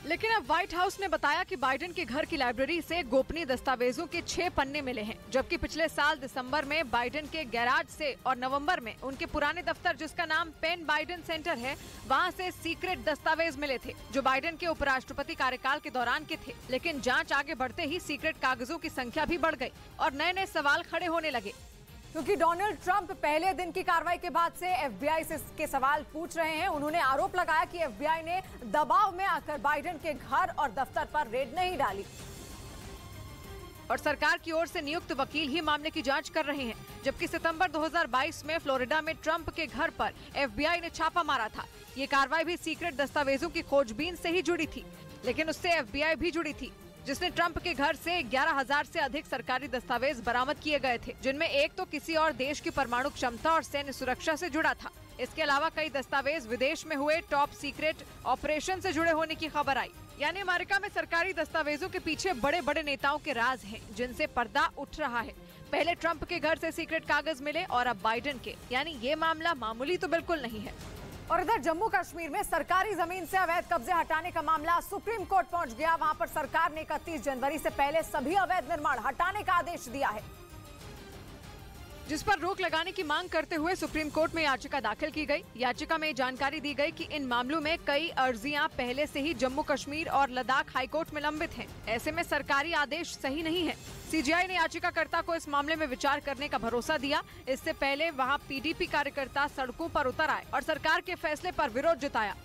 लेकिन अब व्हाइट हाउस ने बताया कि बाइडेन के घर की लाइब्रेरी से गोपनीय दस्तावेजों के 6 पन्ने मिले हैं, जबकि पिछले साल दिसंबर में बाइडेन के गैराज से और नवंबर में उनके पुराने दफ्तर, जिसका नाम पेन बाइडेन सेंटर है, वहां से सीक्रेट दस्तावेज मिले थे, जो बाइडेन के उपराष्ट्रपति कार्यकाल के दौरान के थे। लेकिन जांच आगे बढ़ते ही सीक्रेट कागजों की संख्या भी बढ़ गई और नए नए सवाल खड़े होने लगे, क्योंकि डोनाल्ड ट्रंप पहले दिन की कार्रवाई के बाद से एफबीआई से के सवाल पूछ रहे हैं। उन्होंने आरोप लगाया कि एफबीआई ने दबाव में आकर बाइडेन के घर और दफ्तर पर रेड नहीं डाली और सरकार की ओर से नियुक्त वकील ही मामले की जांच कर रहे हैं। जबकि सितंबर 2022 में फ्लोरिडा में ट्रंप के घर पर एफबीआई ने छापा मारा था। ये कार्रवाई भी सीक्रेट दस्तावेजों की खोजबीन से ही जुड़ी थी, लेकिन उससे एफबीआई भी जुड़ी थी, जिसने ट्रंप के घर से 11,000 से अधिक सरकारी दस्तावेज बरामद किए गए थे, जिनमें एक तो किसी और देश की परमाणु क्षमता और सैन्य सुरक्षा से जुड़ा था। इसके अलावा कई दस्तावेज विदेश में हुए टॉप सीक्रेट ऑपरेशन से जुड़े होने की खबर आई। यानी अमेरिका में सरकारी दस्तावेजों के पीछे बड़े बड़े नेताओं के राज हैं, जिनसे पर्दा उठ रहा है। पहले ट्रंप के घर से सीक्रेट कागज मिले और अब बाइडेन के, यानी ये मामला मामूली तो बिल्कुल नहीं है। और इधर जम्मू कश्मीर में सरकारी जमीन से अवैध कब्जे हटाने का मामला सुप्रीम कोर्ट पहुंच गया। वहां पर सरकार ने 31 जनवरी से पहले सभी अवैध निर्माण हटाने का आदेश दिया है, जिस पर रोक लगाने की मांग करते हुए सुप्रीम कोर्ट में याचिका दाखिल की गई। याचिका में जानकारी दी गई कि इन मामलों में कई अर्जियां पहले से ही जम्मू कश्मीर और लद्दाख हाईकोर्ट में लंबित हैं। ऐसे में सरकारी आदेश सही नहीं है। सीजीआई ने याचिकाकर्ता को इस मामले में विचार करने का भरोसा दिया। इससे पहले वहां पीडीपी कार्यकर्ता सड़कों पर उतर आए और सरकार के फैसले पर विरोध जताया।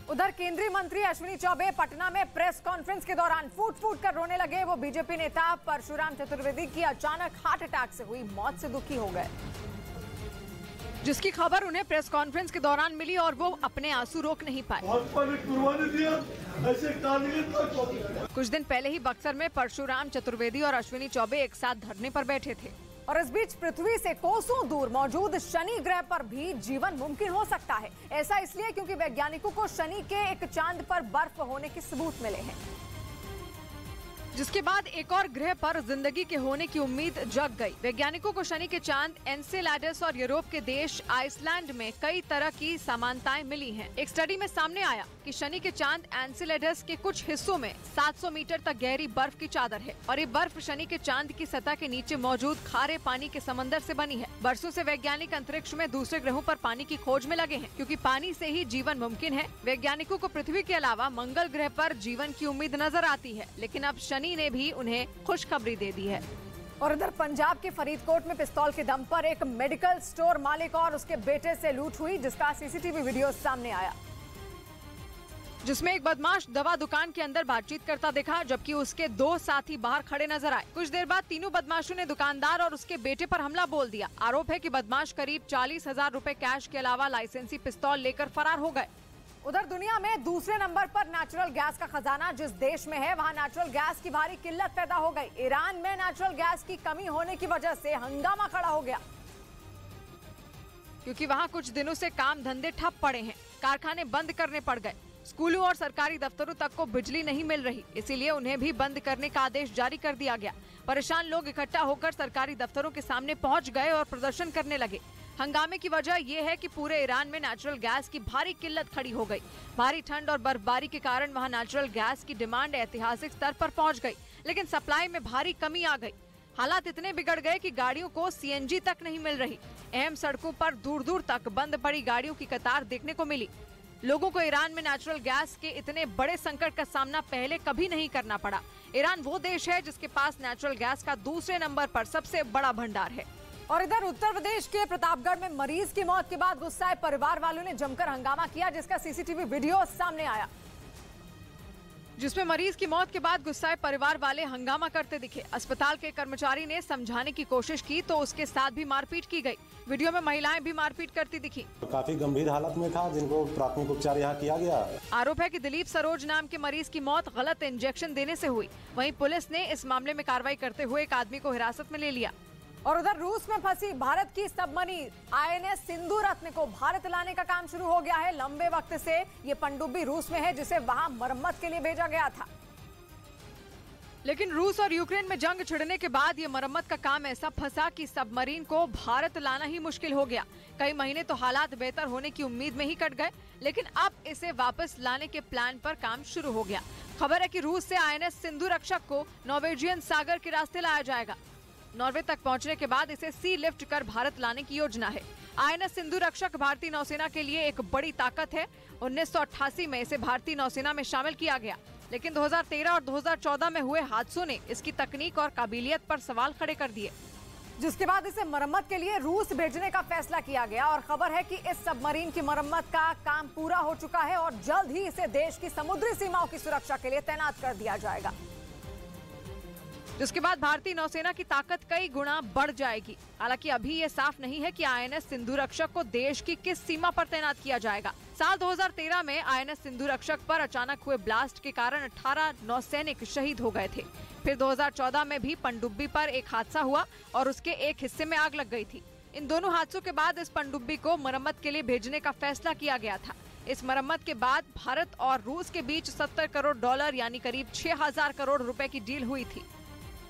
उधर केंद्रीय मंत्री अश्विनी चौबे पटना में प्रेस कॉन्फ्रेंस के दौरान फूट फूट कर रोने लगे। वो बीजेपी नेता परशुराम चतुर्वेदी की अचानक हार्ट अटैक से हुई मौत से दुखी हो गए, जिसकी खबर उन्हें प्रेस कॉन्फ्रेंस के दौरान मिली और वो अपने आंसू रोक नहीं पाए। कुछ दिन पहले ही बक्सर में परशुराम चतुर्वेदी और अश्विनी चौबे एक साथ धरने पर बैठे थे। और इस बीच पृथ्वी से कोसों दूर मौजूद शनि ग्रह पर भी जीवन मुमकिन हो सकता है। ऐसा इसलिए क्योंकि वैज्ञानिकों को शनि के एक चांद पर बर्फ होने के सबूत मिले हैं, जिसके बाद एक और ग्रह पर जिंदगी के होने की उम्मीद जग गई। वैज्ञानिकों को शनि के चांद एनसेलैडस और यूरोप के देश आइसलैंड में कई तरह की समानताएं मिली हैं। एक स्टडी में सामने आया कि शनि के चांद एनसेलैडस के कुछ हिस्सों में 700 मीटर तक गहरी बर्फ की चादर है और ये बर्फ शनि के चांद की सतह के नीचे मौजूद खारे पानी के समंदर से बनी है। बरसों से वैज्ञानिक अंतरिक्ष में दूसरे ग्रहों पर पानी की खोज में लगे हैं, क्योंकि पानी से ही जीवन मुमकिन है। वैज्ञानिकों को पृथ्वी के अलावा मंगल ग्रह पर जीवन की उम्मीद नजर आती है, लेकिन अब शनि ने भी उन्हें खुशखबरी दे दी है। और इधर पंजाब के फरीदकोट में पिस्तौल के दम पर एक मेडिकल स्टोर मालिक और उसके बेटे से लूट हुई, जिसका सीसीटीवी वीडियो सामने आया, जिसमें एक बदमाश दवा दुकान के अंदर बातचीत करता दिखा, जबकि उसके 2 साथी बाहर खड़े नजर आए। कुछ देर बाद तीनों बदमाशों ने दुकानदार और उसके बेटे पर हमला बोल दिया। आरोप है कि बदमाश करीब 40,000 रुपए कैश के अलावा लाइसेंसी पिस्तौल लेकर फरार हो गए। उधर दुनिया में दूसरे नंबर पर नेचुरल गैस का खजाना जिस देश में है, वहां नेचुरल गैस की भारी किल्लत पैदा हो गई। ईरान में नेचुरल गैस की कमी होने की वजह से हंगामा खड़ा हो गया, क्योंकि वहां कुछ दिनों से काम धंधे ठप पड़े हैं, कारखाने बंद करने पड़ गए, स्कूलों और सरकारी दफ्तरों तक को बिजली नहीं मिल रही, इसीलिए उन्हें भी बंद करने का आदेश जारी कर दिया गया। परेशान लोग इकट्ठा होकर सरकारी दफ्तरों के सामने पहुंच गए और प्रदर्शन करने लगे। हंगामे की वजह यह है कि पूरे ईरान में नेचुरल गैस की भारी किल्लत खड़ी हो गई। भारी ठंड और बर्फबारी के कारण वहां नेचुरल गैस की डिमांड ऐतिहासिक स्तर पर पहुंच गई, लेकिन सप्लाई में भारी कमी आ गई। हालात इतने बिगड़ गए कि गाड़ियों को सीएनजी तक नहीं मिल रही। अहम सड़कों पर दूर दूर तक बंद पड़ी गाड़ियों की कतार देखने को मिली। लोगों को ईरान में नेचुरल गैस के इतने बड़े संकट का सामना पहले कभी नहीं करना पड़ा। ईरान वो देश है जिसके पास नेचुरल गैस का दूसरे नंबर पर सबसे बड़ा भंडार है। और इधर उत्तर प्रदेश के प्रतापगढ़ में मरीज की मौत के बाद गुस्साए परिवार वालों ने जमकर हंगामा किया, जिसका सीसीटीवी वीडियो सामने आया, जिसमें मरीज की मौत के बाद गुस्साए परिवार वाले हंगामा करते दिखे। अस्पताल के कर्मचारी ने समझाने की कोशिश की तो उसके साथ भी मारपीट की गई। वीडियो में महिलाएं भी मारपीट करती दिखी। काफी गंभीर हालत में था, जिनको प्राथमिक उपचार यहाँ किया गया। आरोप है कि दिलीप सरोज नाम के मरीज की मौत गलत इंजेक्शन देने से हुई। वहीं पुलिस ने इस मामले में कार्रवाई करते हुए एक आदमी को हिरासत में ले लिया। और उधर रूस में फंसी भारत की सबमरीन आईएनएस सिंधु रत्न को भारत लाने का काम शुरू हो गया है। लंबे वक्त से ये पनडुब्बी रूस में है, जिसे वहां मरम्मत के लिए भेजा गया था, लेकिन रूस और यूक्रेन में जंग छिड़ने के बाद ये मरम्मत का काम ऐसा फंसा कि सबमरीन को भारत लाना ही मुश्किल हो गया। कई महीने तो हालात बेहतर होने की उम्मीद में ही कट गए, लेकिन अब इसे वापस लाने के प्लान पर काम शुरू हो गया। खबर है कि रूस से आईएनएस सिंधु रक्षक को नॉर्वेजियन सागर के रास्ते लाया जाएगा। नॉर्वे तक पहुंचने के बाद इसे सी लिफ्ट कर भारत लाने की योजना है। आईएनएस सिंधु रक्षक भारतीय नौसेना के लिए एक बड़ी ताकत है। 1988 में इसे भारतीय नौसेना में शामिल किया गया, लेकिन 2013 और 2014 में हुए हादसों ने इसकी तकनीक और काबिलियत पर सवाल खड़े कर दिए, जिसके बाद इसे मरम्मत के लिए रूस भेजने का फैसला किया गया। और खबर है कि इस सबमरीन की मरम्मत का काम पूरा हो चुका है और जल्द ही इसे देश की समुद्री सीमाओं की सुरक्षा के लिए तैनात कर दिया जाएगा, जिसके बाद भारतीय नौसेना की ताकत कई गुना बढ़ जाएगी। हालांकि अभी ये साफ नहीं है कि आईएनएस सिंधु रक्षक को देश की किस सीमा पर तैनात किया जाएगा। साल 2013 में आईएनएस सिंधु रक्षक पर अचानक हुए ब्लास्ट के कारण 18 नौसैनिक शहीद हो गए थे। फिर 2014 में भी पनडुब्बी पर एक हादसा हुआ और उसके एक हिस्से में आग लग गई थी। इन दोनों हादसों के बाद इस पनडुब्बी को मरम्मत के लिए भेजने का फैसला किया गया था। इस मरम्मत के बाद भारत और रूस के बीच $70 करोड़ यानी करीब 6,000 करोड़ रुपए की डील हुई थी।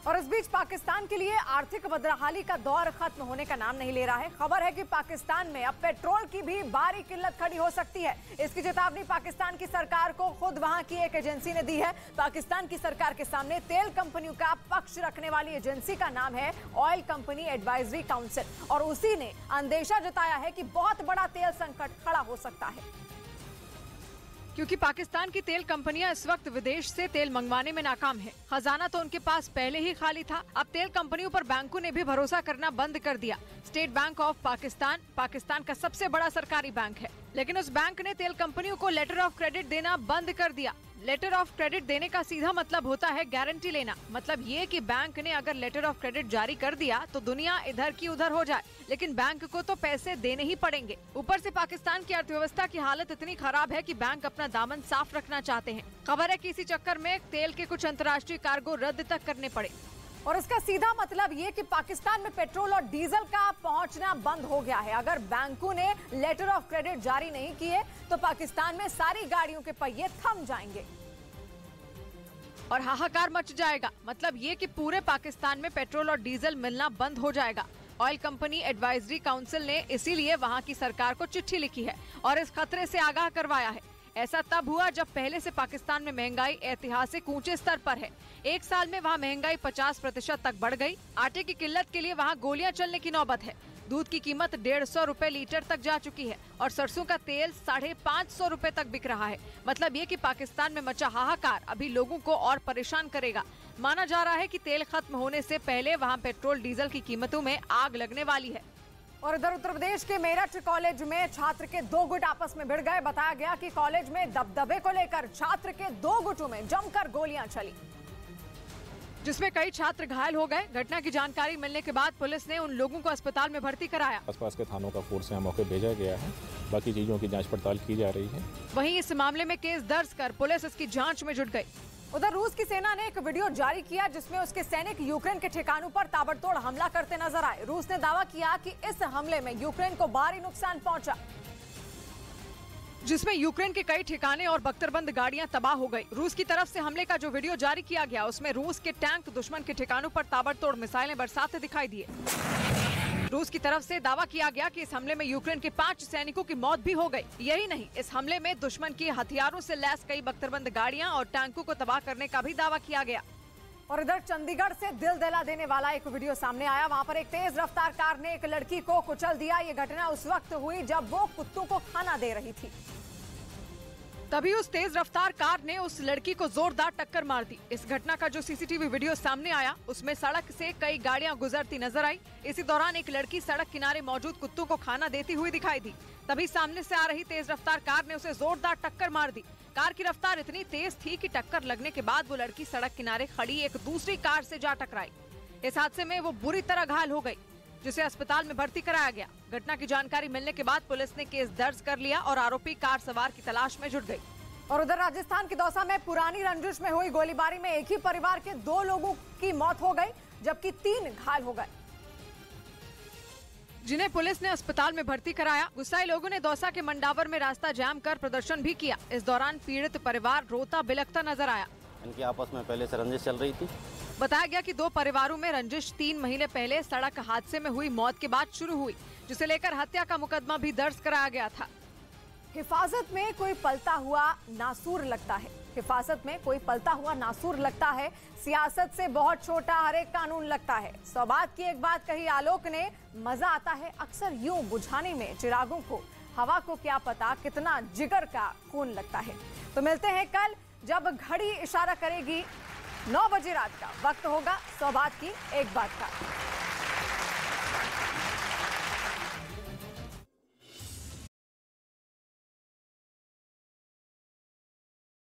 और इस बीच पाकिस्तान के लिए आर्थिक बदहाली का दौर खत्म होने का नाम नहीं ले रहा है। खबर है कि पाकिस्तान में अब पेट्रोल की भी भारी किल्लत खड़ी हो सकती है। इसकी चेतावनी पाकिस्तान की सरकार को खुद वहां की एक एजेंसी ने दी है। पाकिस्तान की सरकार के सामने तेल कंपनियों का पक्ष रखने वाली एजेंसी का नाम है ऑयल कंपनी एडवाइजरी काउंसिल और उसी ने अंदेशा जताया है कि बहुत बड़ा तेल संकट खड़ा हो सकता है, क्योंकि पाकिस्तान की तेल कंपनियां इस वक्त विदेश से तेल मंगवाने में नाकाम हैं। खजाना तो उनके पास पहले ही खाली था। अब तेल कंपनियों पर बैंकों ने भी भरोसा करना बंद कर दिया। State bank of Pakistan Pakistan का सबसे बड़ा सरकारी बैंक है, लेकिन उस बैंक ने तेल कंपनियों को लेटर ऑफ क्रेडिट देना बंद कर दिया। लेटर ऑफ क्रेडिट देने का सीधा मतलब होता है गारंटी लेना। मतलब ये कि बैंक ने अगर लेटर ऑफ क्रेडिट जारी कर दिया तो दुनिया इधर की उधर हो जाए, लेकिन बैंक को तो पैसे देने ही पड़ेंगे। ऊपर से पाकिस्तान की अर्थव्यवस्था की हालत इतनी खराब है कि बैंक अपना दामन साफ रखना चाहते हैं। खबर है कि इसी चक्कर में तेल के कुछ अंतर्राष्ट्रीय कार्गो रद्द तक करने पड़े और इसका सीधा मतलब ये कि पाकिस्तान में पेट्रोल और डीजल का पहुंचना बंद हो गया है। अगर बैंकों ने लेटर ऑफ क्रेडिट जारी नहीं किए तो पाकिस्तान में सारी गाड़ियों के पहिए थम जाएंगे और हाहाकार मच जाएगा। मतलब ये कि पूरे पाकिस्तान में पेट्रोल और डीजल मिलना बंद हो जाएगा। ऑयल कंपनी एडवाइजरी काउंसिल ने इसीलिए वहां की सरकार को चिट्ठी लिखी है और इस खतरे से आगाह करवाया है। ऐसा तब हुआ जब पहले से पाकिस्तान में महंगाई ऐतिहासिक ऊंचे स्तर पर है। एक साल में वहां महंगाई 50% तक बढ़ गई। आटे की किल्लत के लिए वहां गोलियां चलने की नौबत है। दूध की कीमत 150 रुपए लीटर तक जा चुकी है और सरसों का तेल 550 रुपए तक बिक रहा है। मतलब ये कि पाकिस्तान में मचा हाहाकार अभी लोगों को और परेशान करेगा। माना जा रहा है कि तेल खत्म होने से पहले वहां पेट्रोल डीजल की कीमतों में आग लगने वाली है। और इधर उत्तर प्रदेश के मेरठ कॉलेज में छात्र के 2 गुट आपस में भिड़ गए। बताया गया कि कॉलेज में दबदबे को लेकर छात्र के 2 गुटों में जमकर गोलियां चली, जिसमें कई छात्र घायल हो गए। घटना की जानकारी मिलने के बाद पुलिस ने उन लोगों को अस्पताल में भर्ती कराया। आसपास के थानों का फोर्स यहाँ मौके भेजा गया है। बाकी चीजों की जांच पड़ताल की जा रही है। वहीं इस मामले में केस दर्ज कर पुलिस इसकी जांच में जुट गई। उधर रूस की सेना ने एक वीडियो जारी किया जिसमें उसके सैनिक यूक्रेन के ठिकानों पर ताबड़तोड़ हमला करते नजर आए। रूस ने दावा किया कि इस हमले में यूक्रेन को भारी नुकसान पहुंचा, जिसमें यूक्रेन के कई ठिकाने और बख्तरबंद गाड़ियां तबाह हो गई। रूस की तरफ से हमले का जो वीडियो जारी किया गया उसमें रूस के टैंक दुश्मन के ठिकानों पर ताबड़तोड़ मिसाइलें बरसाते दिखाई दिए। रूस की तरफ से दावा किया गया कि इस हमले में यूक्रेन के 5 सैनिकों की मौत भी हो गई। यही नहीं, इस हमले में दुश्मन की हथियारों से लैस कई बख्तरबंद गाड़ियां और टैंकों को तबाह करने का भी दावा किया गया। और इधर चंडीगढ़ से दिल दहला देने वाला एक वीडियो सामने आया। वहां पर एक तेज रफ्तार कार ने एक लड़की को कुचल दिया। ये घटना उस वक्त हुई जब वो कुत्तों को खाना दे रही थी। तभी उस तेज रफ्तार कार ने उस लड़की को जोरदार टक्कर मार दी। इस घटना का जो सीसीटीवी वीडियो सामने आया उसमें सड़क से कई गाड़ियां गुजरती नजर आई। इसी दौरान एक लड़की सड़क किनारे मौजूद कुत्तों को खाना देती हुई दिखाई दी। तभी सामने से आ रही तेज रफ्तार कार ने उसे जोरदार टक्कर मार दी। कार की रफ्तार इतनी तेज थी कि टक्कर लगने के बाद वो लड़की सड़क किनारे खड़ी एक दूसरी कार से जा टकराई। इस हादसे में वो बुरी तरह घायल हो गई, जिसे अस्पताल में भर्ती कराया गया। घटना की जानकारी मिलने के बाद पुलिस ने केस दर्ज कर लिया और आरोपी कार सवार की तलाश में जुट गई। और उधर राजस्थान के दौसा में पुरानी रंजिश में हुई गोलीबारी में एक ही परिवार के 2 लोगों की मौत हो गई, जबकि 3 घायल हो गए, जिन्हें पुलिस ने अस्पताल में भर्ती कराया। गुस्साए लोगों ने दौसा के मंडावर में रास्ता जाम कर प्रदर्शन भी किया। इस दौरान पीड़ित परिवार रोता बिलखता नजर आया। इनकी आपस में पहले से रंजिश चल रही थी। बताया गया कि 2 परिवारों में रंजिश 3 महीने पहले सड़क हादसे में हुई मौत के बाद शुरू हुई, जिसे लेकर हत्या का मुकदमा भी दर्ज कराया गया था। हिफाजत में कोई पलता हुआ नासूर लगता है। हिफाजत में कोई पलता हुआ नासूर लगता है। सियासत से बहुत छोटा हर एक कानून लगता है। सौबात की एक बात कही आलोक ने, मजा आता है अक्सर यूं बुझाने में चिरागों को, हवा को क्या पता कितना जिगर का खून लगता है। तो मिलते हैं कल जब घड़ी इशारा करेगी 9 बजे रात का। वक्त होगा सौबात की एक बात का।